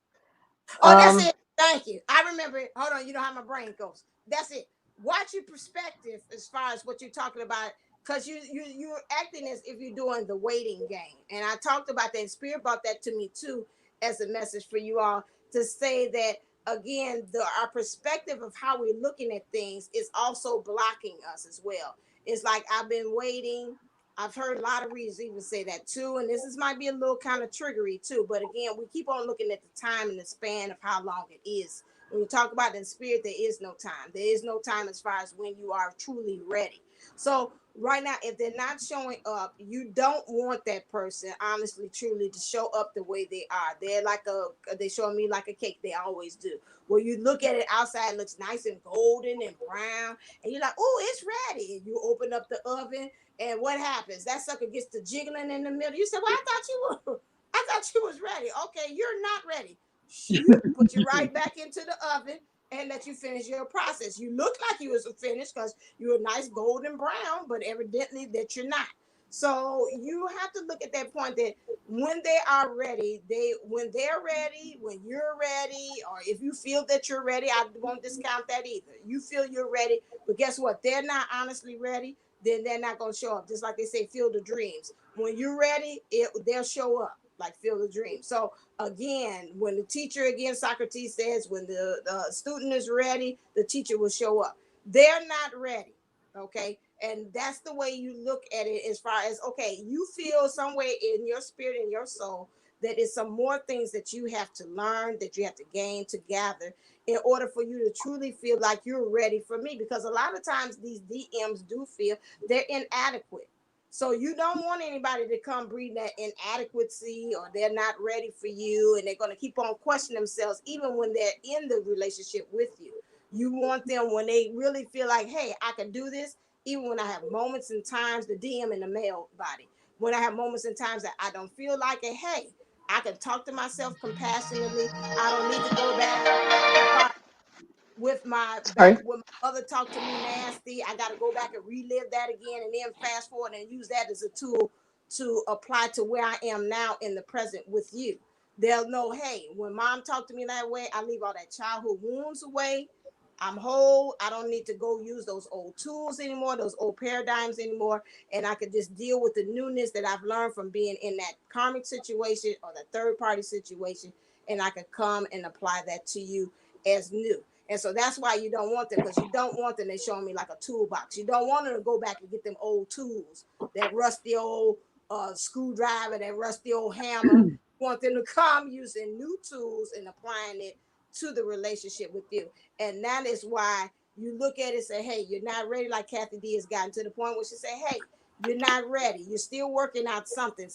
Oh, that's it. Thank you. I remember it. Hold on. You know how my brain goes. That's it. Watch your perspective as far as what you're talking about, because you're acting as if you're doing the waiting game. And I talked about that, and Spirit brought that to me too as a message for you all, to say that again, our perspective of how we're looking at things is also blocking us as well. It's like, I've been waiting. I've heard a lot of readers even say that too, and might be a little kind of triggery too. But again, we keep on looking at the time and the span of how long it is. When we talk about in spirit, there is no time. There is no time as far as when you are truly ready. So right now, if they're not showing up, you don't want that person, honestly, truly, to show up the way they are. They show me like a cake. They always do. Where you look at it outside, it looks nice and golden and brown, and you're like, oh, it's ready. And you open up the oven, and what happens? That sucker gets to jiggling in the middle. You say, well, I thought you was ready. Okay, you're not ready. Shoot, put you right back into the oven and let you finish your process. You look like you was finished because you're a nice golden brown, but evidently that you're not. So you have to look at that point that when they are ready, when they're ready, when you're ready, or if you feel that you're ready, I won't discount that either. You feel you're ready, but guess what? They're not honestly ready, then they're not going to show up. Just like they say, field of dreams. When you're ready, they'll show up like field of dreams. So again, when the teacher, again, Socrates says, when the student is ready, the teacher will show up. They're not ready. Okay. And that's the way you look at it, as far as, okay, you feel somewhere in your spirit, in your soul, that is some more things that you have to learn, that you have to gain, to gather, in order for you to truly feel like you're ready for me. Because a lot of times these DMs do feel they're inadequate. So you don't want anybody to come breeding that inadequacy, or they're not ready for you, and they're going to keep on questioning themselves even when they're in the relationship with you. You want them when they really feel like, hey, I can do this, even when I have moments and times, the DM in the male body, when I have moments and times that I don't feel like it, hey, I can talk to myself compassionately. I don't need to go back with my mother talked to me nasty. I got to go back and relive that again, and then fast forward and use that as a tool to apply to where I am now in the present with you. They'll know, hey, when mom talked to me that way, I leave all that childhood wounds away. I'm whole. I don't need to go use those old tools anymore, those old paradigms anymore. And I could just deal with the newness that I've learned from being in that karmic situation or the third party situation. And I could come and apply that to you as new. And so that's why you don't want them, because you don't want them, they're showing me like a toolbox. You don't want them to go back and get them old tools, that rusty old screwdriver, that rusty old hammer. You want them to come using new tools and applying it to the relationship with you. And that is why you look at it and say, hey, you're not ready. Like Kathy D has gotten to the point where she say, hey, you're not ready. You're still working out something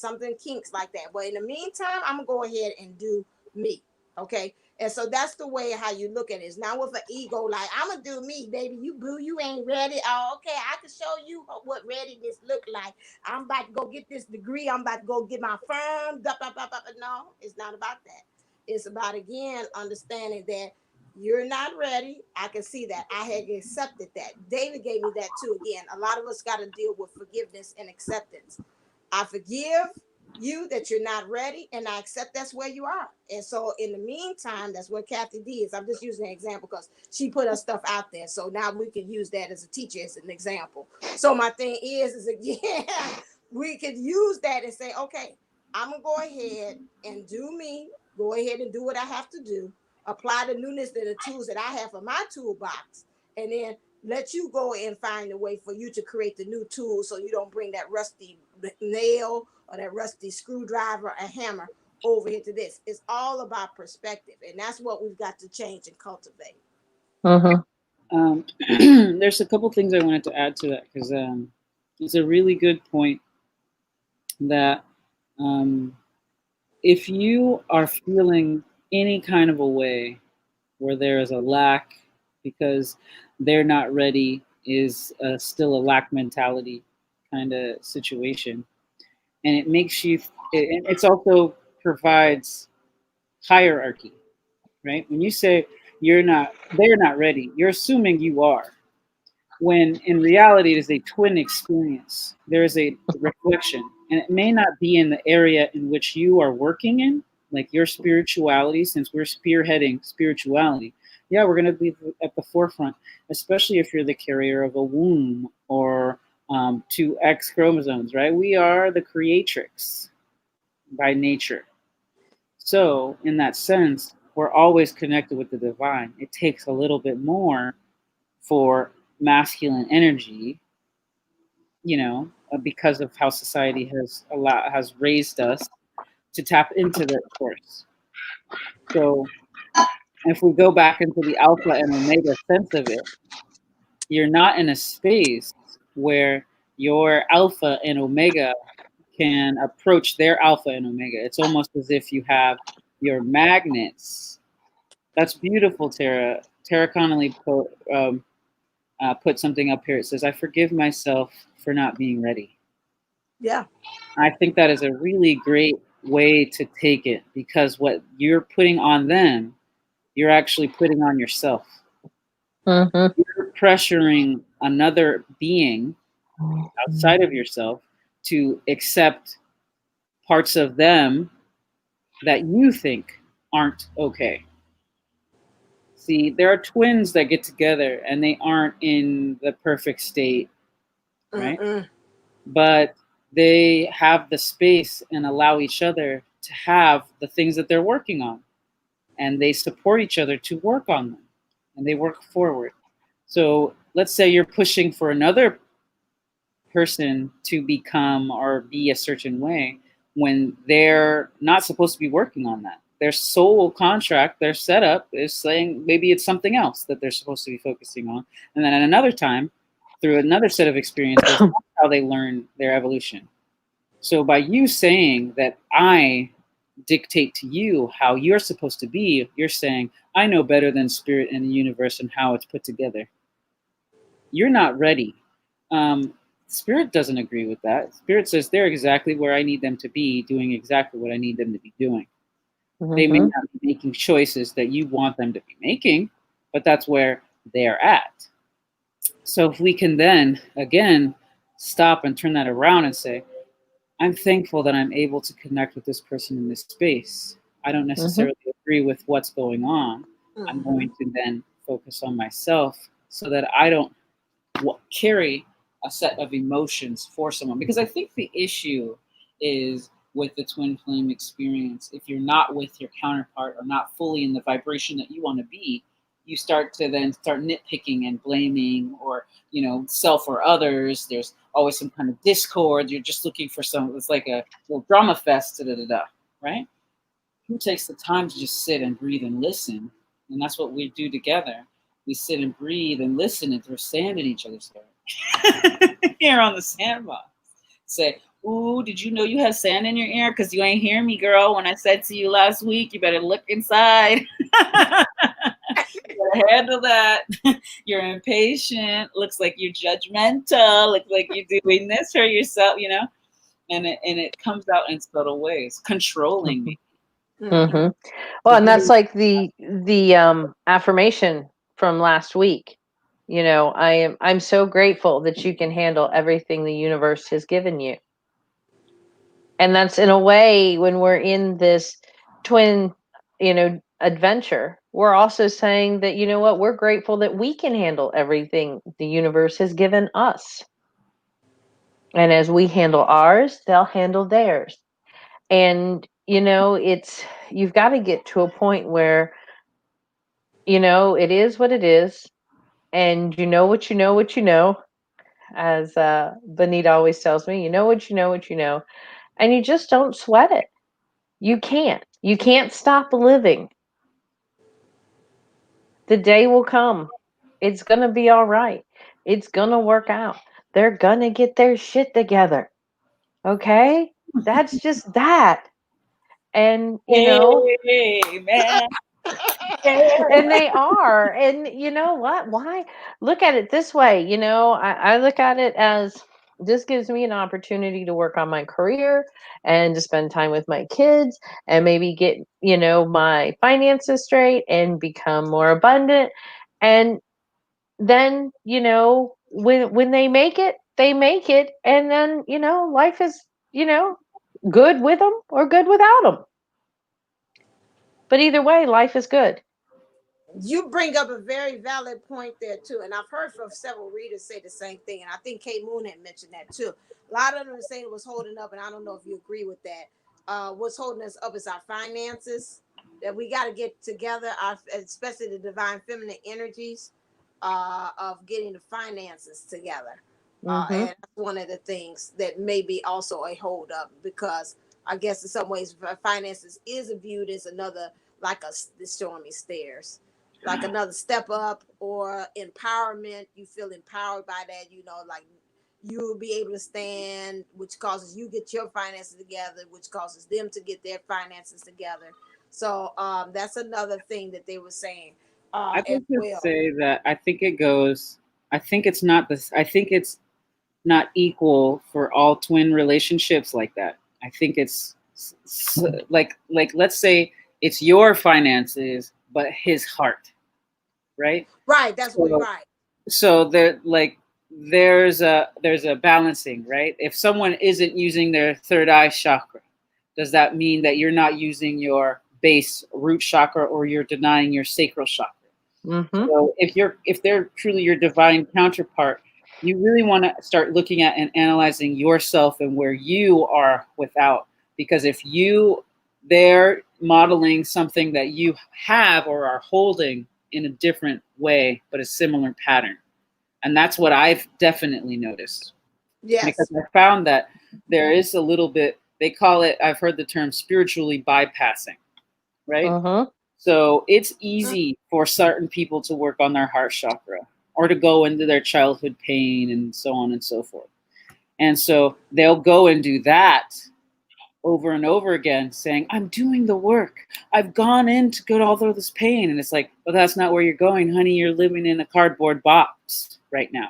kinks like that. But in the meantime, I'm going to go ahead and do me. Okay. And so that's the way how you look at it. It's not with an ego, like, I'm going to do me, baby. You boo, you ain't ready. Oh, okay, I can show you what readiness look like. I'm about to go get this degree. I'm about to go get my firm. No, it's not about that. It's about, again, understanding that you're not ready. I can see that. I had accepted that. David gave me that too. Again, a lot of us got to deal with forgiveness and acceptance. I forgive. you that you're not ready, and I accept that's where you are. And so in the meantime, that's what Kathy D is. I'm just using an example because she put her stuff out there. So now we can use that as a teacher, as an example. So my thing is yeah, we could use that and say, okay, I'm gonna go ahead and do me, go ahead and do what I have to do, apply the newness to the tools that I have in my toolbox, and then let you go and find a way for you to create the new tool, so you don't bring that rusty nail or that rusty screwdriver or hammer over here to this. It's all about perspective, and that's what we've got to change and cultivate. There's a couple things I wanted to add to that, because it's a really good point that if you are feeling any kind of a way where there is a lack because they're not ready, is still a lack mentality kind of situation. And it makes you, it's also provides hierarchy, right? When you say they're not ready, you're assuming you are. When in reality, it is a twin experience. There is a reflection, and it may not be in the area in which you are working in, like your spirituality, since we're spearheading spirituality. Yeah, we're going to be at the forefront, especially if you're the carrier of a womb or 2 X chromosomes, right? We are the creatrix by nature. So, in that sense, we're always connected with the divine. It takes a little bit more for masculine energy, because of how society has raised us to tap into that force. So, if we go back into the alpha and omega sense of it, you're not in a space where your alpha and omega can approach their alpha and omega. It's almost as if you have your magnets. That's beautiful, Tara. Tara Connolly put something up here. It says, I forgive myself for not being ready. Yeah. I think that is a really great way to take it, because what you're putting on them, you're actually putting on yourself. You're pressuring another being outside of yourself to accept parts of them that you think aren't okay. See, there are twins that get together and they aren't in the perfect state, right? But they have the space and allow each other to have the things that they're working on, and they support each other to work on them, and they work forward. So let's say you're pushing for another person to become or be a certain way when they're not supposed to be working on that. Their soul contract, their setup is saying maybe it's something else that they're supposed to be focusing on. And then at another time, through another set of experiences, that's how they learn their evolution. So by you saying that I dictate to you how you're supposed to be, you're saying, I know better than spirit and the universe and how it's put together. You're not ready. Spirit doesn't agree with that. Spirit says they're exactly where I need them to be, doing exactly what I need them to be doing. They may not be making choices that you want them to be making, but that's where they're at. So if we can then, again, stop and turn that around and say, I'm thankful that I'm able to connect with this person in this space. I don't necessarily agree with what's going on. I'm going to then focus on myself so that I don't carry a set of emotions for someone. Because I think the issue is with the twin flame experience, if you're not with your counterpart or not fully in the vibration that you want to be, you start nitpicking and blaming, or self or others. There's always some kind of discord. You're just looking for it's like a little drama fest, right? Who takes the time to just sit and breathe and listen? And that's what we do together. We sit and breathe and listen and throw sand in each other's hair. Here on the sandbox. Say, ooh, did you know you have sand in your ear? Because you ain't hear me, girl. When I said to you last week, you better look inside. You better handle that. You're impatient. Looks like you're judgmental. Looks like you're doing this for yourself, And it comes out in subtle ways, controlling me. Well, and that's like the affirmation from last week. I'm so grateful that you can handle everything the universe has given you. And that's in a way, when we're in this twin, adventure, we're also saying that, you know what, we're grateful that we can handle everything the universe has given us. And as we handle ours, they'll handle theirs. And, you've got to get to a point where, it is what it is. And you know what you know what you know, as Benita always tells me, you know what you know what you know. And you just don't sweat it. You can't. You can't stop living. The day will come. It's going to be all right. It's going to work out. They're going to get their shit together. Okay? That's just that. And, Amen. and they are. And you know what? Why? Look at it this way. I look at it as this gives me an opportunity to work on my career and to spend time with my kids and maybe get, my finances straight and become more abundant. And then, when they make it, they make it. And then, life is, good with them or good without them. But either way, life is good. You bring up a very valid point there too, and I've heard from several readers say the same thing, and I think Kate Moon had mentioned that too. A lot of them saying what's holding up, and I don't know if you agree with that. What's holding us up is our finances. That we got to get together, especially the divine feminine energies of getting the finances together. And that's one of the things that may be also a hold up, because I guess in some ways finances is viewed as another, like the stormy stairs, like another step up or empowerment. You feel empowered by that, like you will be able to stand, which causes you get your finances together, which causes them to get their finances together. So that's another thing that they were saying I as would just well. say that I think it goes. I think it's not this. I think it's not equal for all twin relationships like that. I think it's like let's say it's your finances, but his heart, right? Right, that's what So, right. so there's a balancing, right? If someone isn't using their third eye chakra, does that mean that you're not using your base root chakra, or you're denying your sacral chakra? So if they're truly your divine counterpart, you really want to start looking at and analyzing yourself and where you are without. Because if they're modeling something that you have or are holding in a different way, but a similar pattern. And that's what I've definitely noticed. Yes. Because I found that there is a little bit, they call it, I've heard the term spiritually bypassing, right? So it's easy for certain people to work on their heart chakra or to go into their childhood pain and so on and so forth. And so they'll go and do that over and over again, saying, I'm doing the work. I've gone in to get all this pain. And it's like, well, that's not where you're going, honey. You're living in a cardboard box right now.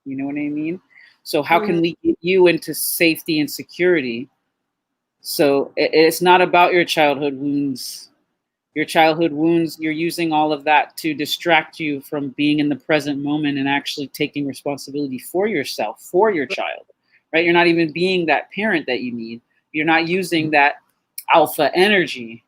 You know what I mean? So how can we get you into safety and security? So it's not about your childhood wounds. Your childhood wounds, you're using all of that to distract you from being in the present moment and actually taking responsibility for yourself, for your child, right? You're not even being that parent that you need. You're not using that alpha energy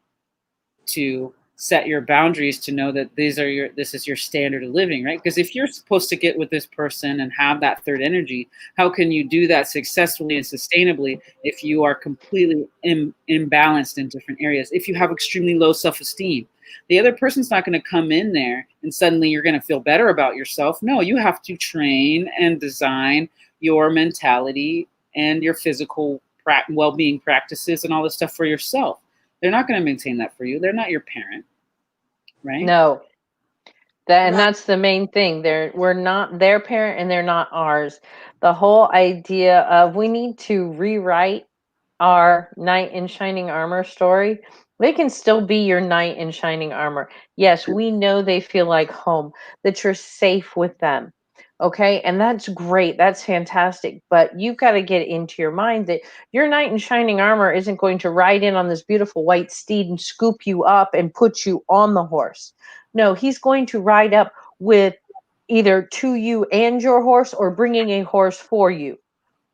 to set your boundaries, to know that this is your standard of living, right? Because if you're supposed to get with this person and have that third energy, how can you do that successfully and sustainably if you are completely imbalanced in different areas? If you have extremely low self-esteem, the other person's not going to come in there and suddenly you're going to feel better about yourself. No, you have to train and design your mentality and your physical well-being practices and all this stuff for yourself. They're not going to maintain that for you. They're not your parent, right? No. And that's the main thing. We're not their parent and they're not ours. The whole idea of we need to rewrite our knight in shining armor story. They can still be your knight in shining armor. Yes, we know they feel like home, that you're safe with them. Okay, and that's great. That's fantastic. But you've got to get into your mind that your knight in shining armor isn't going to ride in on this beautiful white steed and scoop you up and put you on the horse. No, he's going to ride up with either to you and your horse or bringing a horse for you.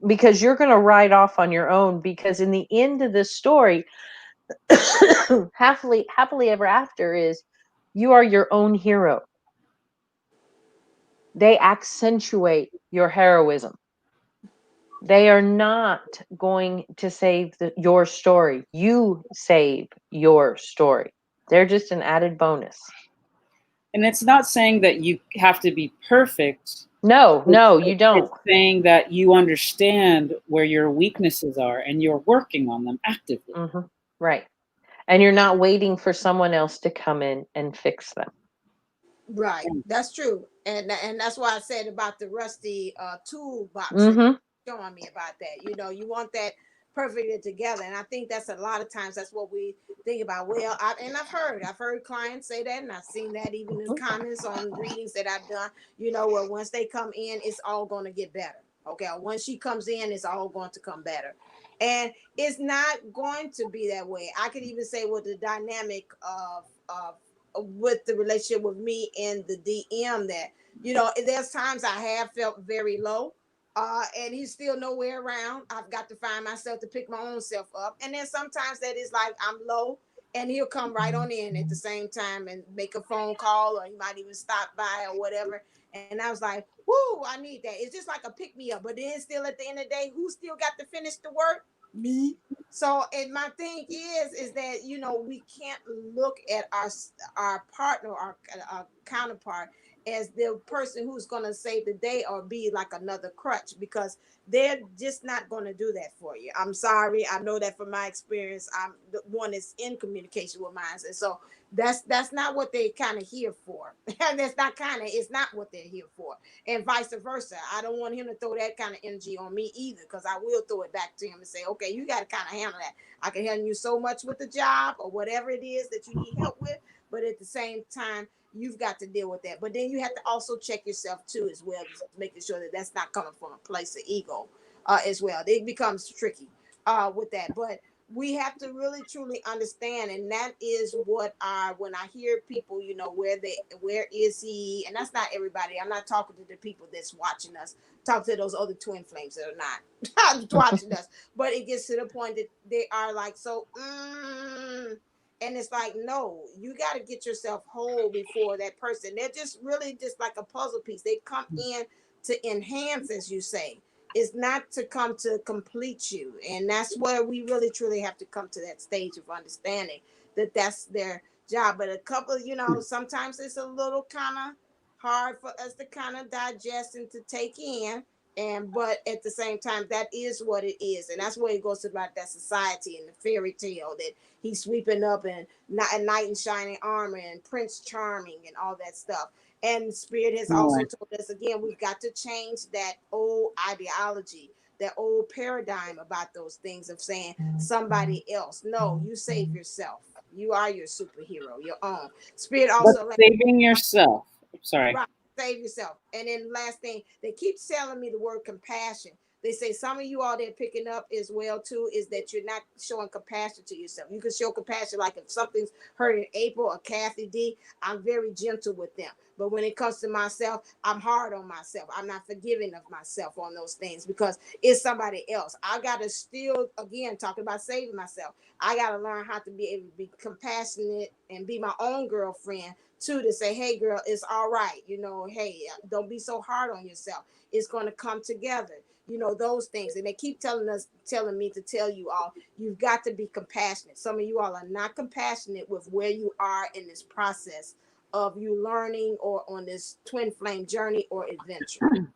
because you're going to ride off on your own, because in the end of this story, happily ever after is you are your own hero. They accentuate your heroism. They are not going to save your story. You save your story. They're just an added bonus. And it's not saying that you have to be perfect. No, you don't. It's saying that you understand where your weaknesses are and you're working on them actively. Mm-hmm. Right. And you're not waiting for someone else to come in and fix them. Right, that's true, and that's why I said about the rusty toolbox. Mm-hmm. Showing me about that. You know, you want that perfectly together, and I think that's a lot of times that's what we think about. Well, I've heard clients say that, and I've seen that even in comments on readings that I've done. You know, where once they come in, it's all going to get better. Okay, once she comes in, it's all going to come better. And it's not going to be that way. I could even say with the dynamic of with the relationship with me and the DM that, you know, there's times I have felt very low, and he's still nowhere around. I've got to find myself to pick my own self up. And then sometimes that is like I'm low and he'll come right on in at the same time and make a phone call, or he might even stop by or whatever. And I was like, whoo, I need that. It's just like a pick me up. But then still at the end of the day, who still got to finish the work? Me. So, and my thing is that, you know, we can't look at our partner, our counterpart, as the person who's going to save the day or be like another crutch, because they're just not going to do that for you. I'm sorry. I know that from my experience. I'm the one that's in communication with mine. And so that's not what they kind of here for. And that's not kind of, it's not what they're here for. And vice versa. I don't want him to throw that kind of energy on me either, because I will throw it back to him and say, okay, you got to kind of handle that. I can help you so much with the job or whatever it is that you need help with. But at the same time, you've got to deal with that. But then you have to also check yourself too, as well, making sure that that's not coming from a place of ego as well. It becomes tricky with that. But we have to really truly understand, and that is what when I hear people, you know, where is he? And that's not everybody. I'm not talking to the people that's watching us. Talk to those other twin flames that are not watching us. But it gets to the point that they are like, so and it's like, no, you got to get yourself whole before that person. They're just really just like a puzzle piece. They come in to enhance, as you say. It's not to come to complete you. And that's where we really truly have to come to that stage of understanding that that's their job. But a couple, you know, sometimes it's a little kind of hard for us to kind of digest and to take in. But at the same time, that is what it is. And that's where it goes about that society and the fairy tale that he's sweeping up and a knight in shining armor and Prince Charming and all that stuff. And Spirit has also told us again, we've got to change that old ideology, that old paradigm about those things of saying somebody else. No, you save yourself. You are your superhero, your own. Spirit also saving yourself. Sorry. Right, save yourself. And then last thing, they keep telling me the word compassion. They say some of you all they're picking up as well too is that you're not showing compassion to yourself. You can show compassion like if something's hurting April or Kathy D, I'm very gentle with them. But when it comes to myself, I'm hard on myself. I'm not forgiving of myself on those things because it's somebody else. I got to still, again, talking about saving myself. I got to learn how to be able to be compassionate and be my own girlfriend too, to say, hey girl, it's all right. You know, hey, don't be so hard on yourself. It's going to come together. You know, those things. And they keep telling me to tell you all, you've got to be compassionate. Some of you all are not compassionate with where you are in this process of you learning or on this twin flame journey or adventure.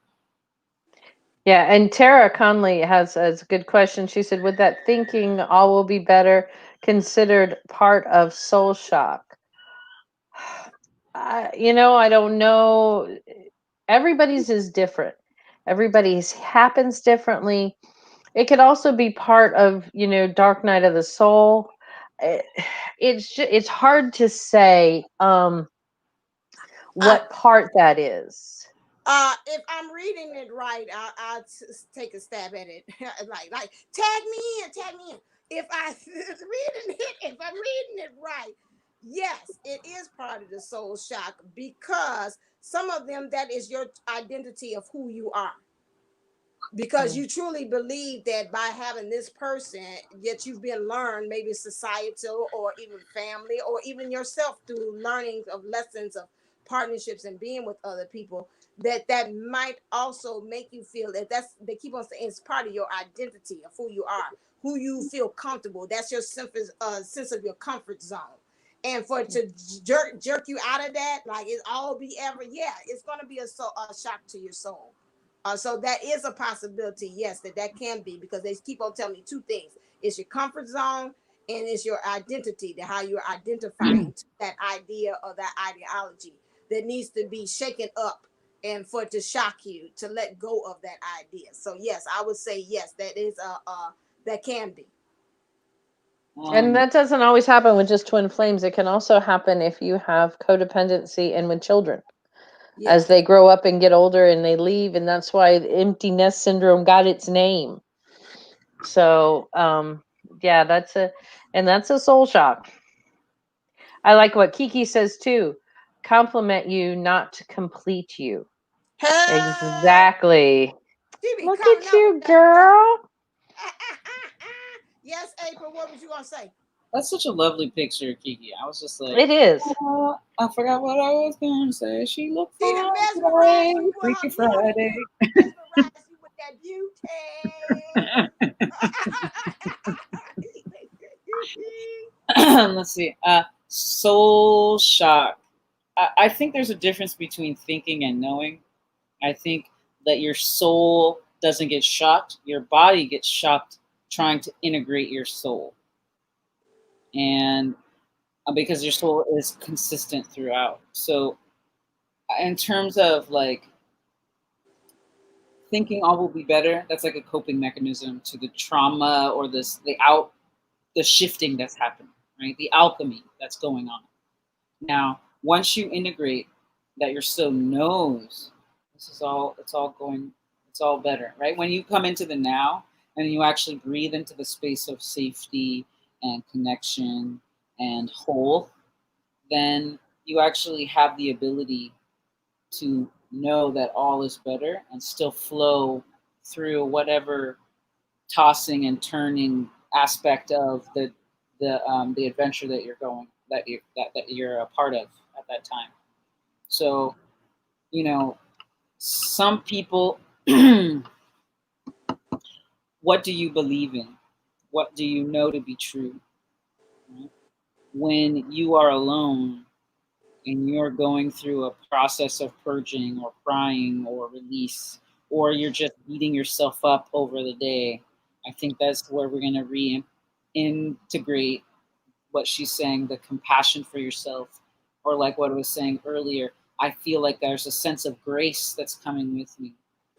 Yeah, and Tara Conley has a good question. She said, would that thinking all will be better considered part of soul shock? You know, I don't know. Everybody's is different. Everybody's happens differently. It could also be part of, you know, Dark Night of the Soul. It's hard to say what part that is. If I'm reading it right, I'll take a stab at it. like tag me in. If I'm reading it right, yes, it is part of the soul shock because some of them that is your identity of who you are. because you truly believe that by having this person that you've been learned, maybe societal or even family or even yourself through learning of lessons of partnerships and being with other people, that might also make you feel that they keep on saying it's part of your identity of who you are, who you feel comfortable. That's your sense of your comfort zone. And for it to jerk you out of that, like it's all be ever, yeah, it's going to be a shock to your soul. So that is a possibility, yes, that can be, because they keep on telling me two things. It's your comfort zone and it's your identity, how you're identifying to that idea or that ideology that needs to be shaken up and for it to shock you, to let go of that idea. So yes, I would say yes, that is that can be. And that doesn't always happen with just twin flames. It can also happen if you have codependency and with children. Yes. As they grow up and get older and they leave, and that's why empty nest syndrome got its name. So yeah, that's a soul shock. I like what Kiki says too. Compliment you, not to complete you. Hey. Exactly. Look at you, girl. Yes, April, what was you gonna say? That's such a lovely picture, Kiki. I was just like, it is. I forgot what I was going to say. She looked fine today. Freaky Friday. Mesmerize you with that beauty. Let's see. Soul shock. I think there's a difference between thinking and knowing. I think that your soul doesn't get shocked. Your body gets shocked trying to integrate your soul. And because your soul is consistent throughout. So in terms of like thinking all will be better, that's like a coping mechanism to the trauma or the shifting that's happening, right? The alchemy that's going on. Now, once you integrate that your soul knows it's all better, right? When you come into the now and you actually breathe into the space of safety and connection and whole, then you actually have the ability to know that all is better and still flow through whatever tossing and turning aspect of the adventure that you're going that you're a part of at that time. So, some people, what do you believe in? What do you know to be true? When you are alone and you're going through a process of purging or crying or release, or you're just beating yourself up over the day, I think that's where we're going to reintegrate what she's saying, the compassion for yourself, or like what I was saying earlier, I feel like there's a sense of grace that's coming with me.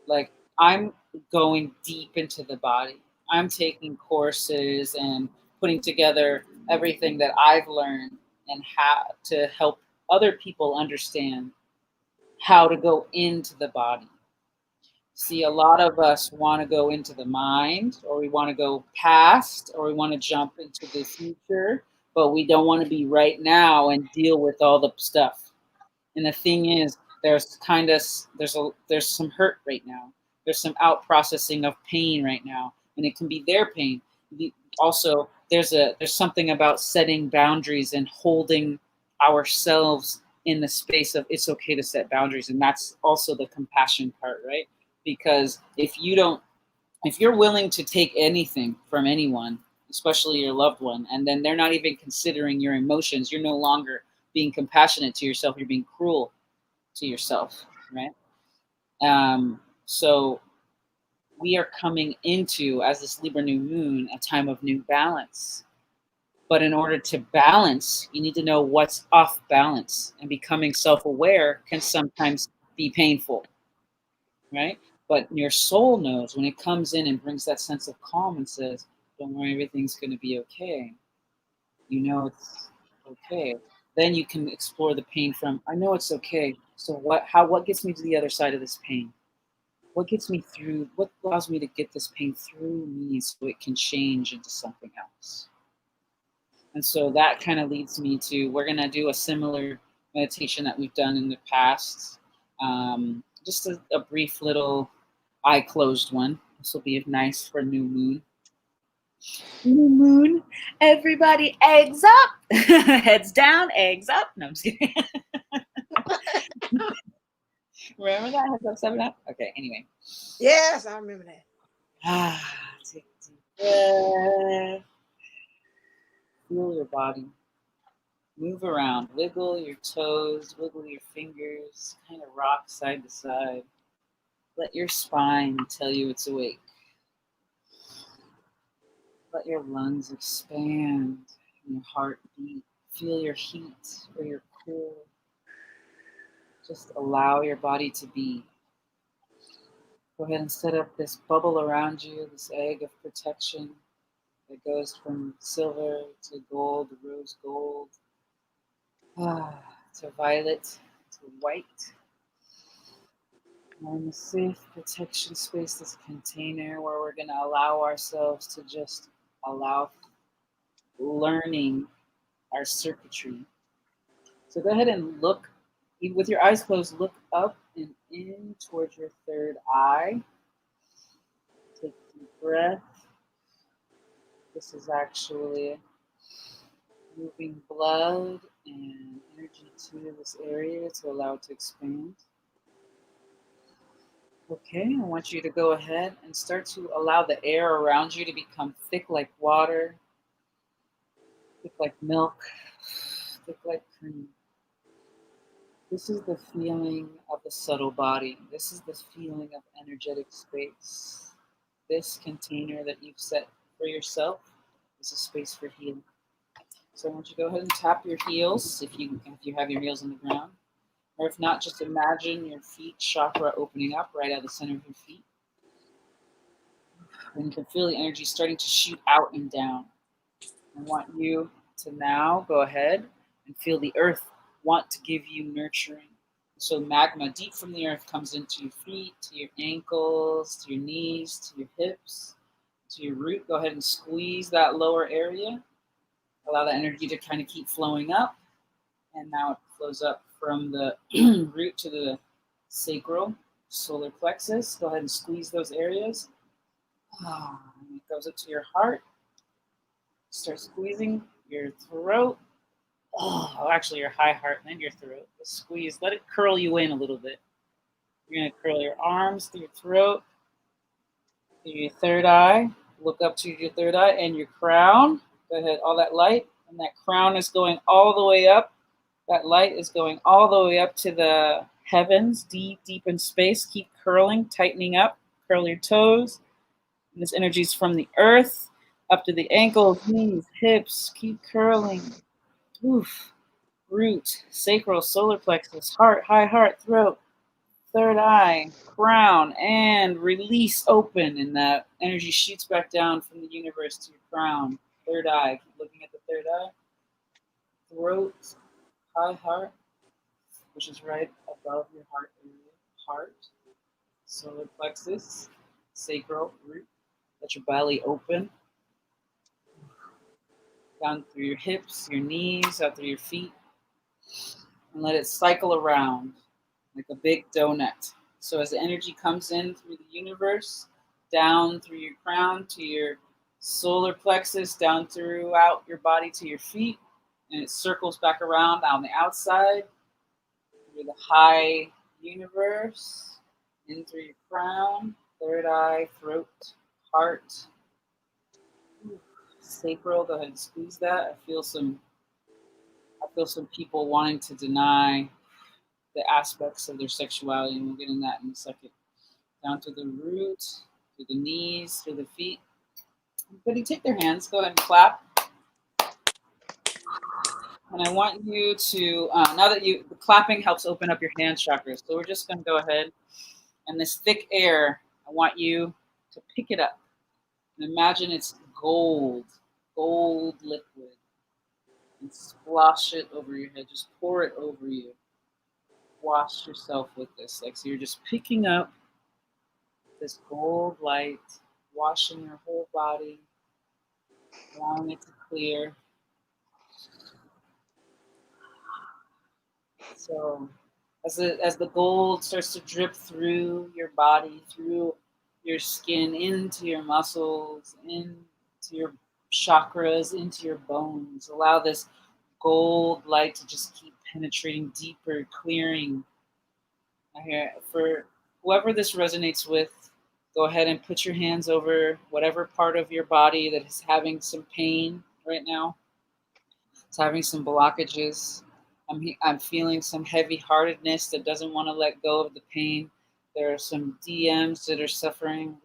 Like I'm going deep into the body. I'm taking courses and putting together everything that I've learned and how to help other people understand how to go into the body. See, a lot of us want to go into the mind, or we want to go past, or we want to jump into the future, but we don't want to be right now and deal with all the stuff. And the thing is, there's some hurt right now. There's some out processing of pain right now, and it can be their pain. Also, there's something about setting boundaries and holding ourselves in the space of it's okay to set boundaries, and that's also the compassion part, right? Because if you're willing to take anything from anyone, especially your loved one, and then they're not even considering your emotions, you're no longer being compassionate to yourself, you're being cruel to yourself, right? So we are coming into, as this Libra new moon, a time of new balance. But in order to balance, you need to know what's off balance, and becoming self-aware can sometimes be painful, right? But your soul knows when it comes in and brings that sense of calm and says, don't worry, everything's going to be okay. You know it's okay. Then you can explore the pain from, I know it's okay. So what gets me to the other side of this pain? What gets me through? What allows me to get this pain through me so it can change into something else? And so that kind of leads me to, we're going to do a similar meditation that we've done in the past. Just a brief little eye closed one. This will be nice for new moon. New moon, everybody, eggs up, heads down, eggs up. No, I'm just kidding. Remember that? Heads up, 7 up. Okay. Anyway. Yes, I remember that. Take a deep breath. Feel your body. Move around. Wiggle your toes. Wiggle your fingers. Kind of rock side to side. Let your spine tell you it's awake. Let your lungs expand and your heart beat. Feel your heat or your cool. Just allow your body to be. Go ahead and set up this bubble around you, this egg of protection that goes from silver to gold, rose gold, to violet, to white. We're in a safe protection space, this container where we're going to allow ourselves to just allow learning our circuitry. So go ahead and look, with your eyes closed, look up and in towards your third eye. Take a deep breath. This is actually moving blood and energy to this area to allow it to expand. Okay, I want you to go ahead and start to allow the air around you to become thick like water, thick like milk, thick like cream. This is the feeling of the subtle body. This is the feeling of energetic space. This container that you've set for yourself is a space for healing. So I want you to go ahead and tap your heels if you have your heels on the ground. Or if not, just imagine your feet chakra opening up right out of the center of your feet. And you can feel the energy starting to shoot out and down. I want you to now go ahead and feel the earth want to give you nurturing. So magma deep from the earth comes into your feet, to your ankles, to your knees, to your hips, to your root. Go ahead and squeeze that lower area. Allow the energy to kind of keep flowing up. And now it flows up from the root to the sacral, solar plexus. Go ahead and squeeze those areas. And it goes up to your heart. Start squeezing your throat. Actually your high heart and then your throat. Just squeeze. Let it curl you in a little bit. You're going to curl your arms through your throat, through your third eye. Look up to your third eye and your crown. Go ahead, all that light. And that crown is going all the way up. That light is going all the way up to the heavens, deep, deep in space. Keep curling, tightening up. Curl your toes. And this energy is from the earth up to the ankles, knees, hips. Keep curling. Oof. Root, sacral, solar plexus, heart, high heart, throat, third eye, crown, and release open. And that energy shoots back down from the universe to your crown. Third eye. Keep looking at the third eye. Throat, high heart, which is right above your heart area. Heart, solar plexus, sacral, root. Let your belly open. Down through your hips, your knees, out through your feet. And let it cycle around like a big donut. So as the energy comes in through the universe, down through your crown to your solar plexus, down throughout your body to your feet, and it circles back around on the outside through the high universe, in through your crown, third eye, throat, heart, sacral. Go ahead and squeeze that. I feel some people wanting to deny the aspects of their sexuality, and we'll get in that in a second. Down to the root, to the knees, to the feet. Everybody take their hands, go ahead and clap. And I want you to, now that the clapping helps open up your hand chakras, so we're just going to go ahead, and this thick air, I want you to pick it up. And imagine it's gold liquid. And splosh it over your head, just pour it over you. Wash yourself with this. So you're just picking up this gold light, washing your whole body, allowing it to clear. So as the gold starts to drip through your body, through your skin, into your muscles, into your chakras, into your bones. Allow this gold light to just keep penetrating deeper, clearing. For whoever this resonates with, go ahead and put your hands over whatever part of your body that is having some pain right now. It's having some blockages. I'm feeling some heavy-heartedness that doesn't want to let go of the pain. There are some DMs that are suffering,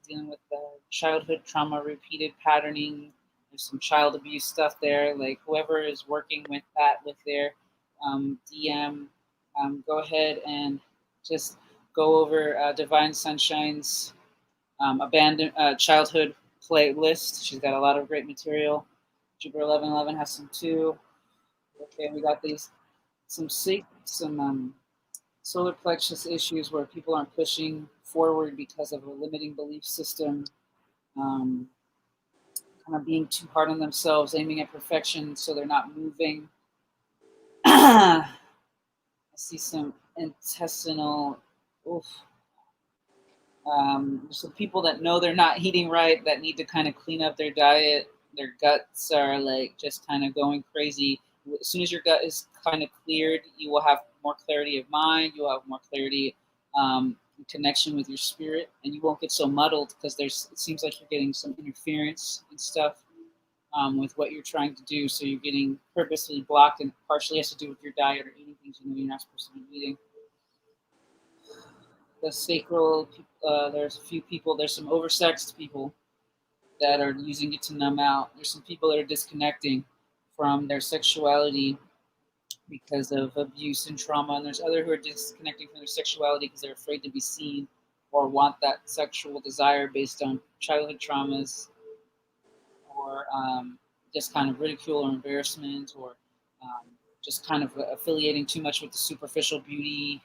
dealing with childhood trauma, repeated patterning. There's some child abuse stuff there. Like whoever is working with that with their DM, go ahead and just go over Divine Sunshine's abandoned childhood playlist. She's got a lot of great material. Jupiter 1111 has some too. Okay, we got some solar plexus issues where people aren't pushing forward because of a limiting belief system, kind of being too hard on themselves, aiming at perfection, so they're not moving. I see some intestinal. Oof. Some people that know they're not eating right, that need to kind of clean up their diet. Their guts are like just kind of going crazy. As soon as your gut is kind of cleared, you will have more clarity of mind. You'll have more clarity, connection with your spirit, and you won't get so muddled because it seems like you're getting some interference and stuff with what you're trying to do. So you're getting purposely blocked, and partially has to do with your diet or eating things you know you're not supposed to be eating. The sacral, there's a few people, there's some oversexed people that are using it to numb out. There's some people that are disconnecting from their sexuality because of abuse and trauma, and there's others who are disconnecting from their sexuality because they're afraid to be seen or want that sexual desire based on childhood traumas, or just kind of ridicule or embarrassment, or just kind of affiliating too much with the superficial beauty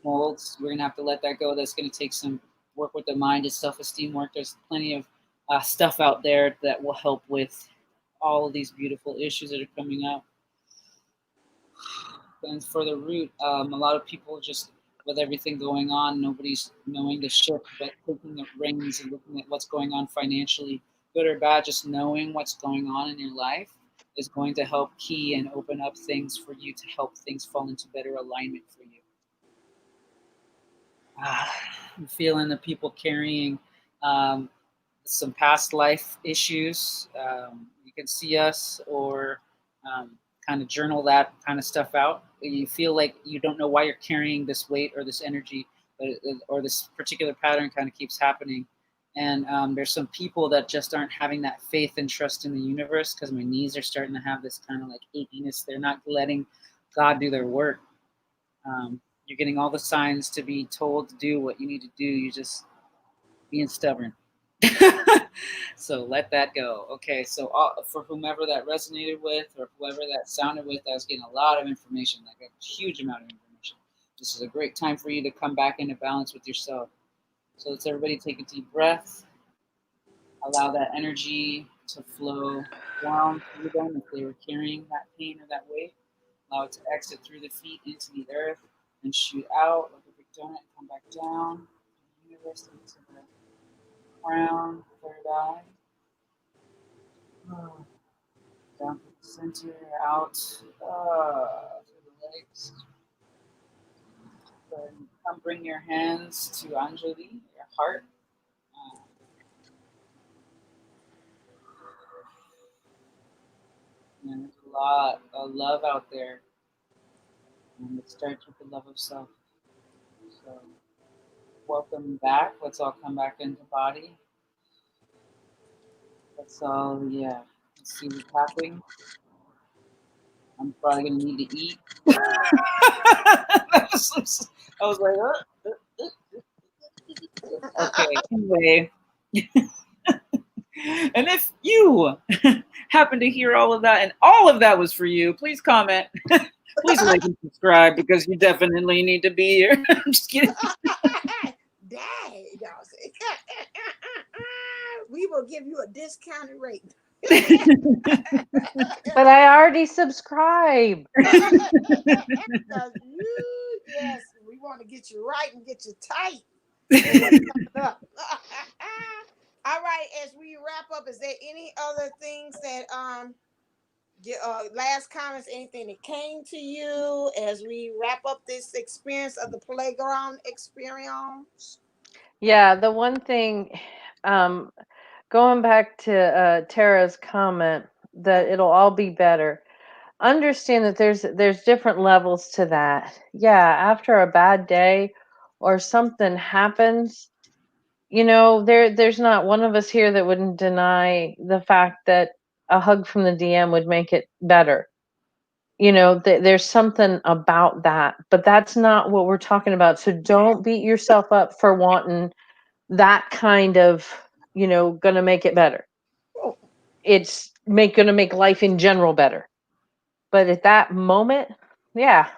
molds. We're gonna have to let that go. That's gonna take some work with the mind. It's self-esteem work. There's plenty of stuff out there that will help with all of these beautiful issues that are coming up. And for the root, a lot of people just, with everything going on, nobody's knowing the shift, but taking the reins and looking at what's going on financially, good or bad, just knowing what's going on in your life is going to help key and open up things for you to help things fall into better alignment for you. I'm feeling the people carrying some past life issues. You can see us or kind of journal that kind of stuff out. You feel like you don't know why you're carrying this weight or this energy, or this particular pattern kind of keeps happening. And there's some people that just aren't having that faith and trust in the universe, because my knees are starting to have this kind of like achiness. They're not letting God do their work. You're getting all the signs to be told to do what you need to do. You're just being stubborn. So let that go. Okay, so for whomever that resonated with, or whoever that sounded with, I was getting a lot of information, like a huge amount of information. This is a great time for you to come back into balance with yourself. So let's everybody take a deep breath. Allow that energy to flow down through them if they were carrying that pain or that weight. Allow it to exit through the feet into the earth and shoot out like a big donut and come back down. The universe into the crown, third eye. Down to the center, out through the legs. Go ahead and come bring your hands to Anjali, your heart. And there's a lot of love out there. And it starts with the love of self. So welcome back. Let's all come back into body. Let's all, let's see what's happening. I'm probably going to need to eat. I was like, Okay, anyway. And if you happen to hear all of that, and all of that was for you, please comment. Please like and subscribe, because you definitely need to be here. I'm just kidding. Dang, y'all say. We will give you a discounted rate. But I already subscribed. Yes, we want to get you right and get you tight. All right, as we wrap up, is there any other things that last comments, anything that came to you as we wrap up this experience of the playground experience? Yeah, the one thing, going back to Tara's comment that it'll all be better. Understand that there's different levels to that. Yeah, after a bad day or something happens, there's not one of us here that wouldn't deny the fact that a hug from the DM would make it better. There's something about that, but that's not what we're talking about. So don't beat yourself up for wanting that kind of, gonna make it better. It's gonna make life in general better. But at that moment, yeah.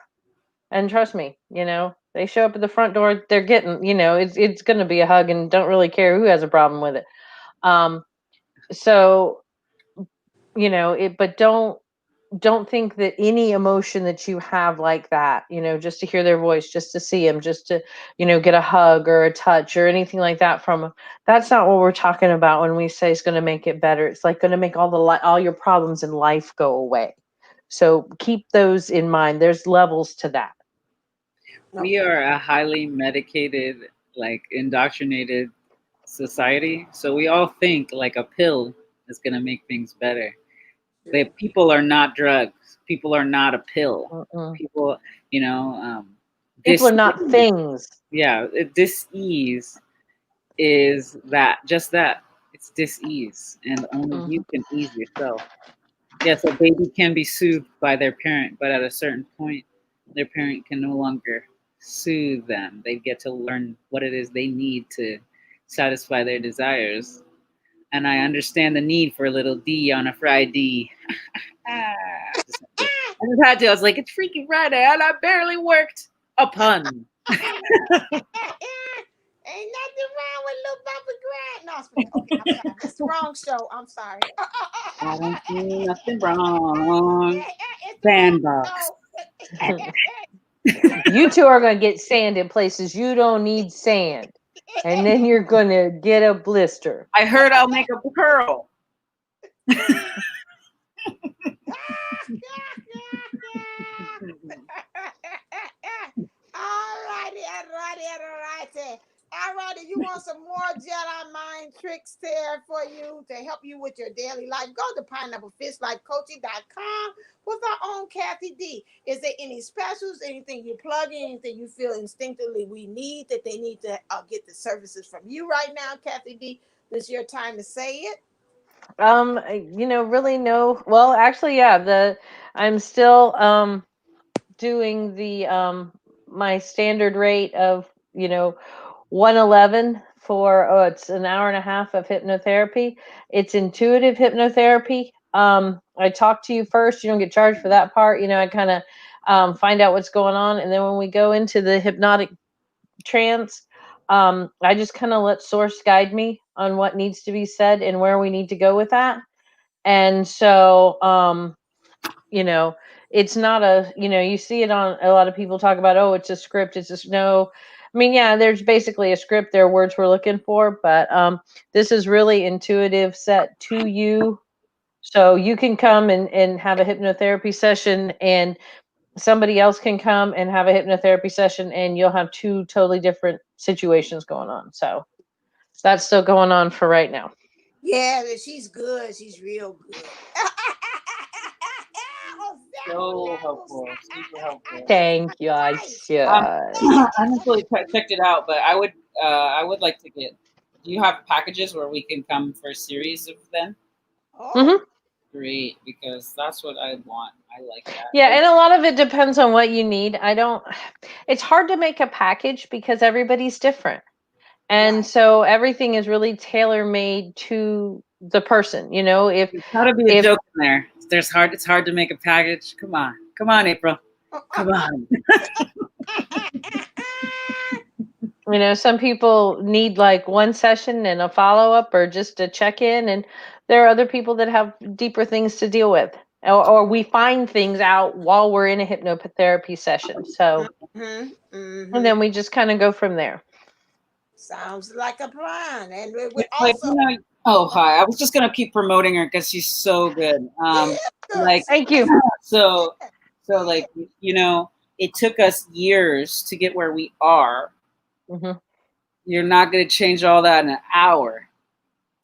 And trust me, they show up at the front door, they're getting, it's going to be a hug and don't really care who has a problem with it. So, but don't think that any emotion that you have like that, just to hear their voice, just to see them, just to, get a hug or a touch or anything like that from them. That's not what we're talking about when we say it's going to make it better. It's like going to make all your problems in life go away. So keep those in mind. There's levels to that. We are a highly medicated, like indoctrinated society. So we all think like a pill is going to make things better. People are not drugs. People are not a pill. People, people are not things. Yeah, dis-ease is just that. It's dis-ease, and only you can ease yourself. Yes, a baby can be soothed by their parent, but at a certain point, their parent can no longer soothe them. They get to learn what it is they need to satisfy their desires. And I understand the need for a little D on a Friday. I just had to. I was like, it's Freaky Friday, and I barely worked a pun. Ain't nothing wrong with little bumper grind. No, okay, I'm sorry. It's the wrong show. I'm sorry. I don't see nothing wrong. Sandbox. You two are going to get sand in places you don't need sand. And then you're going to get a blister. I heard I'll make a pearl. Alrighty, you want some more Jedi mind tricks there for you to help you with your daily life? Go to pineapplefishlifecoaching.com with our own Kathy D. Is there any specials, anything you plug in, anything you feel instinctively we need that they need to get the services from you right now, Kathy D? This is your time to say it. Really no. Well, actually, yeah, I'm still doing the my standard rate of 111 for it's an hour and a half of hypnotherapy. It's intuitive hypnotherapy. I talk to you first. You don't get charged for that part. I kind of find out what's going on, and then when we go into the hypnotic trance, I just kind of let source guide me on what needs to be said and where we need to go with that. And so it's not you see it on a lot of people talk about, oh, it's a script, it's just no. I mean, yeah, there's basically a script, there are words we're looking for, but this is really intuitive, set to you. So you can come and have a hypnotherapy session, and somebody else can come and have a hypnotherapy session, and you'll have two totally different situations going on. So that's still going on for right now. Yeah, she's good. She's real good. So helpful. Super helpful. Thank you. I haven't fully checked it out, but I would like to get. Do you have packages where we can come for a series of them? Oh. Great, because that's what I want. I like that. Yeah, and a lot of it depends on what you need. It's hard to make a package because everybody's different. And so everything is really tailor-made to the person, if there's got to be a joke in there. It's hard to make a package. Come on, April. Come on. Some people need like one session and a follow-up or just a check-in, and there are other people that have deeper things to deal with, or we find things out while we're in a hypnotherapy session. So and then we just kind of go from there. Sounds like a plan. And we It's like, also oh, hi. I was just gonna keep promoting her because she's so good. yeah, good. Like, See, Thank you. so, yeah, so like, it took us years to get where we are. Mhm. You're not gonna change all that in an hour,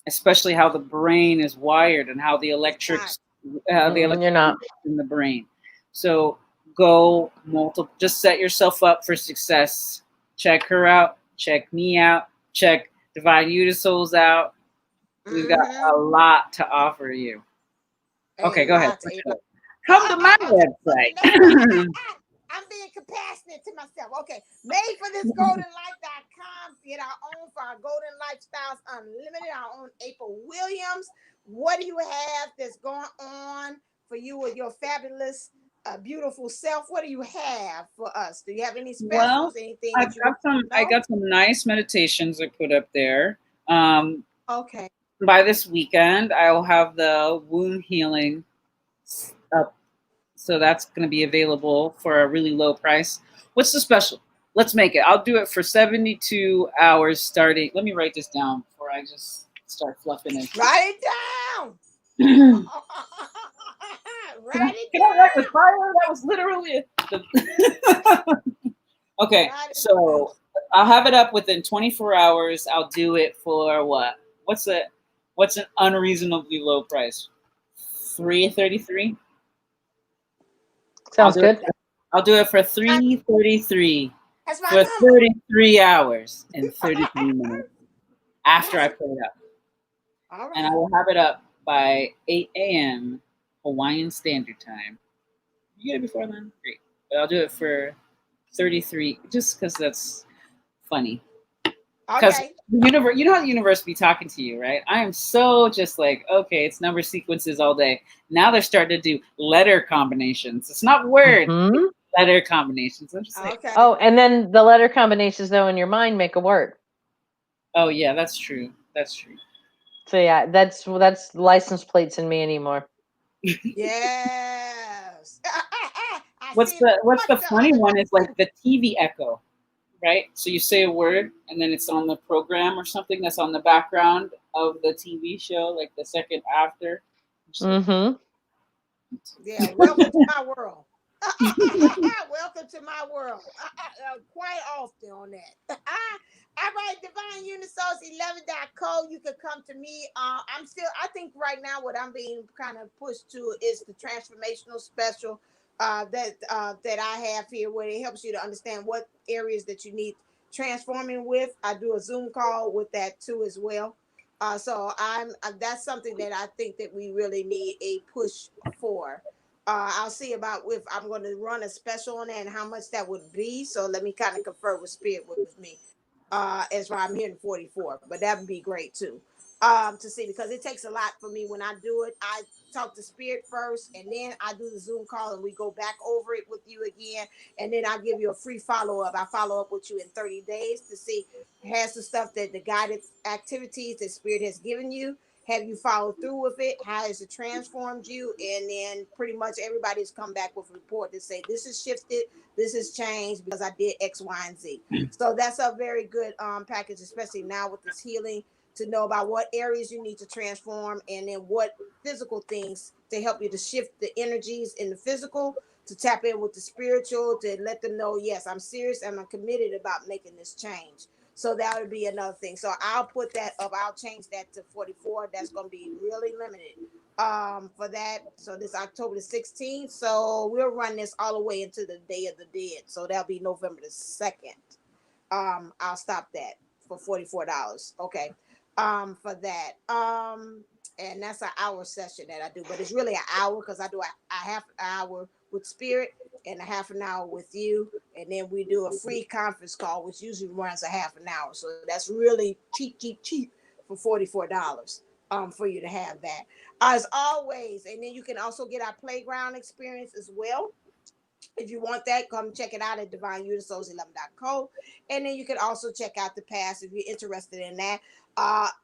especially how the brain is wired and how the it's not. electrics, You're not. in the brain. So go multiple. Just set yourself up for success. Check her out. Check me out. Check Divine Unisouls out. We've got a lot to offer you. Okay, go ahead. A Push it lot. up. Come to my Okay, let me go. website. I'm being compassionate to myself. Okay, made for this goldenlife.com. Get our own for our Golden Lifestyles Unlimited, our own April Williams. What do you have that's going on for you with your fabulous, beautiful self? What do you have for us? Do you have any Well, specials? Anything I've that you got want some. to I know? got some nice meditations I put up there. Um, Okay. by this weekend, I will have the womb healing up, so that's going to be available for a really low price. What's the special? Let's make it. I'll do it for 72 hours starting. Let me write this down before I just start fluffing it. Write it down. can, Write it can I write with down. fire? That was literally okay. Write it down. So I'll have it up within 24 hours. I'll do it for what? What's an unreasonably low price? $333. I'll Sounds do it. good. I'll do it for $333 That's my for number. 33 hours and 33 minutes after I Yes. put it up, All and I right. will have it up by 8 a.m. Hawaiian Standard Time. You get it before then, great. But I'll do it for 33, just because that's funny. Because Okay. the universe, you know how the universe be talking to you, right? I am so just like, okay, it's number sequences all day. Now they're starting to do letter combinations. It's not words, Hmm. letter combinations. I'm just like, Okay. Oh, and then the letter combinations, though, in your mind make a word. oh yeah, that's true. That's true. So yeah, that's license plates in me anymore. Yes. I What's see it. the The funny other one day is like too. the TV echo, right? So you say a word and then it's on the program or something that's on the background of the TV show, like the second after. Just like, Mm-hmm. Yeah. Welcome to my world. Welcome to my world. Quite often on that. All right, DivineUnisouls11.co. You could come to me. I think right now what I'm being kind of pushed to is the transformational special that I have here, where it helps you to understand what areas that you need transforming with. I do a Zoom call with that too as well. So that's something that I think that we really need a push for. I'll see about if I'm going to run a special on that and how much that would be. So let me kind of confer with Spirit with me. As far I'm hitting 44, but that would be great too. To see, because it takes a lot for me when I do it. I talk to Spirit first, and then I do the Zoom call, and we go back over it with you again, and then I give you a free follow up. I follow up with you in 30 days to see has the stuff that the guided activities that Spirit has given you. Have you followed through with it? How has it transformed you? And then pretty much everybody's come back with a report that say this has shifted, this has changed because I did X, Y, and Z. So that's a very good package, especially now with this healing, to know about what areas you need to transform and then what physical things to help you to shift the energies in the physical, to tap in with the spiritual, to let them know, yes, I'm serious and I'm committed about making this change. So that would be another thing. So I'll put that up. I'll change that to 44. That's going to be really limited for that. So this October the 16th. So we'll run this all the way into the Day of the Dead. So that'll be November the 2nd. I'll stop that for $44. Okay. For that. And that's an hour session that I do, but it's really an hour because I do a half an hour with Spirit and a half an hour with you, and then we do a free conference call, which usually runs a half an hour. So that's really cheap for $44. For you to have that as always, and then you can also get our playground experience as well. If you want that, come check it out at DivineUnisouls11.co. And then you can also check out the past if you're interested in that.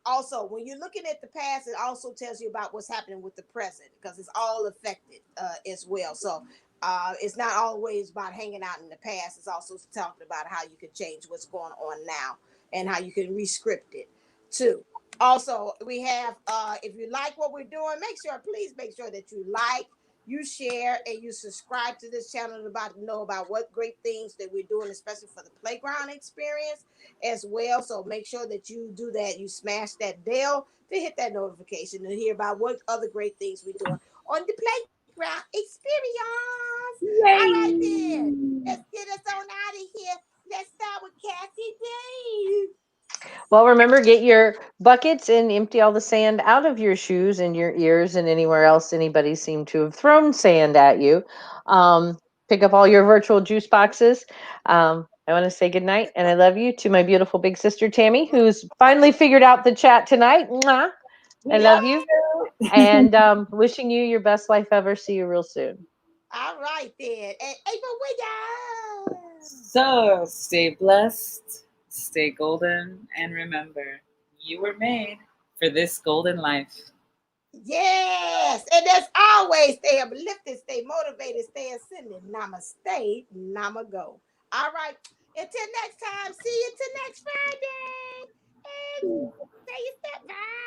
Also, when you're looking at the past, it also tells you about what's happening with the present because it's all affected as well. So it's not always about hanging out in the past. It's also talking about how you can change what's going on now and how you can rescript it too. Also, we have if you like what we're doing, please make sure that you like, you share, and you subscribe to this channel about to know about what great things that we're doing, especially for the playground experience as well. So make sure that you do that. You smash that bell to hit that notification and hear about what other great things we're doing on the playground experience. All right, then. Yay! Let's get us on out of here. Let's start with Kathy D. Well, remember, get your buckets and empty all the sand out of your shoes and your ears and anywhere else anybody seemed to have thrown sand at you. Pick up all your virtual juice boxes. I want to say good night and I love you to my beautiful big sister Tammy, who's finally figured out the chat tonight. Mwah. I love you. And wishing you your best life ever. See you real soon. All right, then. And April Williams. So stay blessed, stay golden, and remember, you were made for this golden life. Yes. And as always, stay uplifted, stay motivated, stay ascended. Namaste, namago. All right. Until next time, see you till next Friday. And say your step. Bye.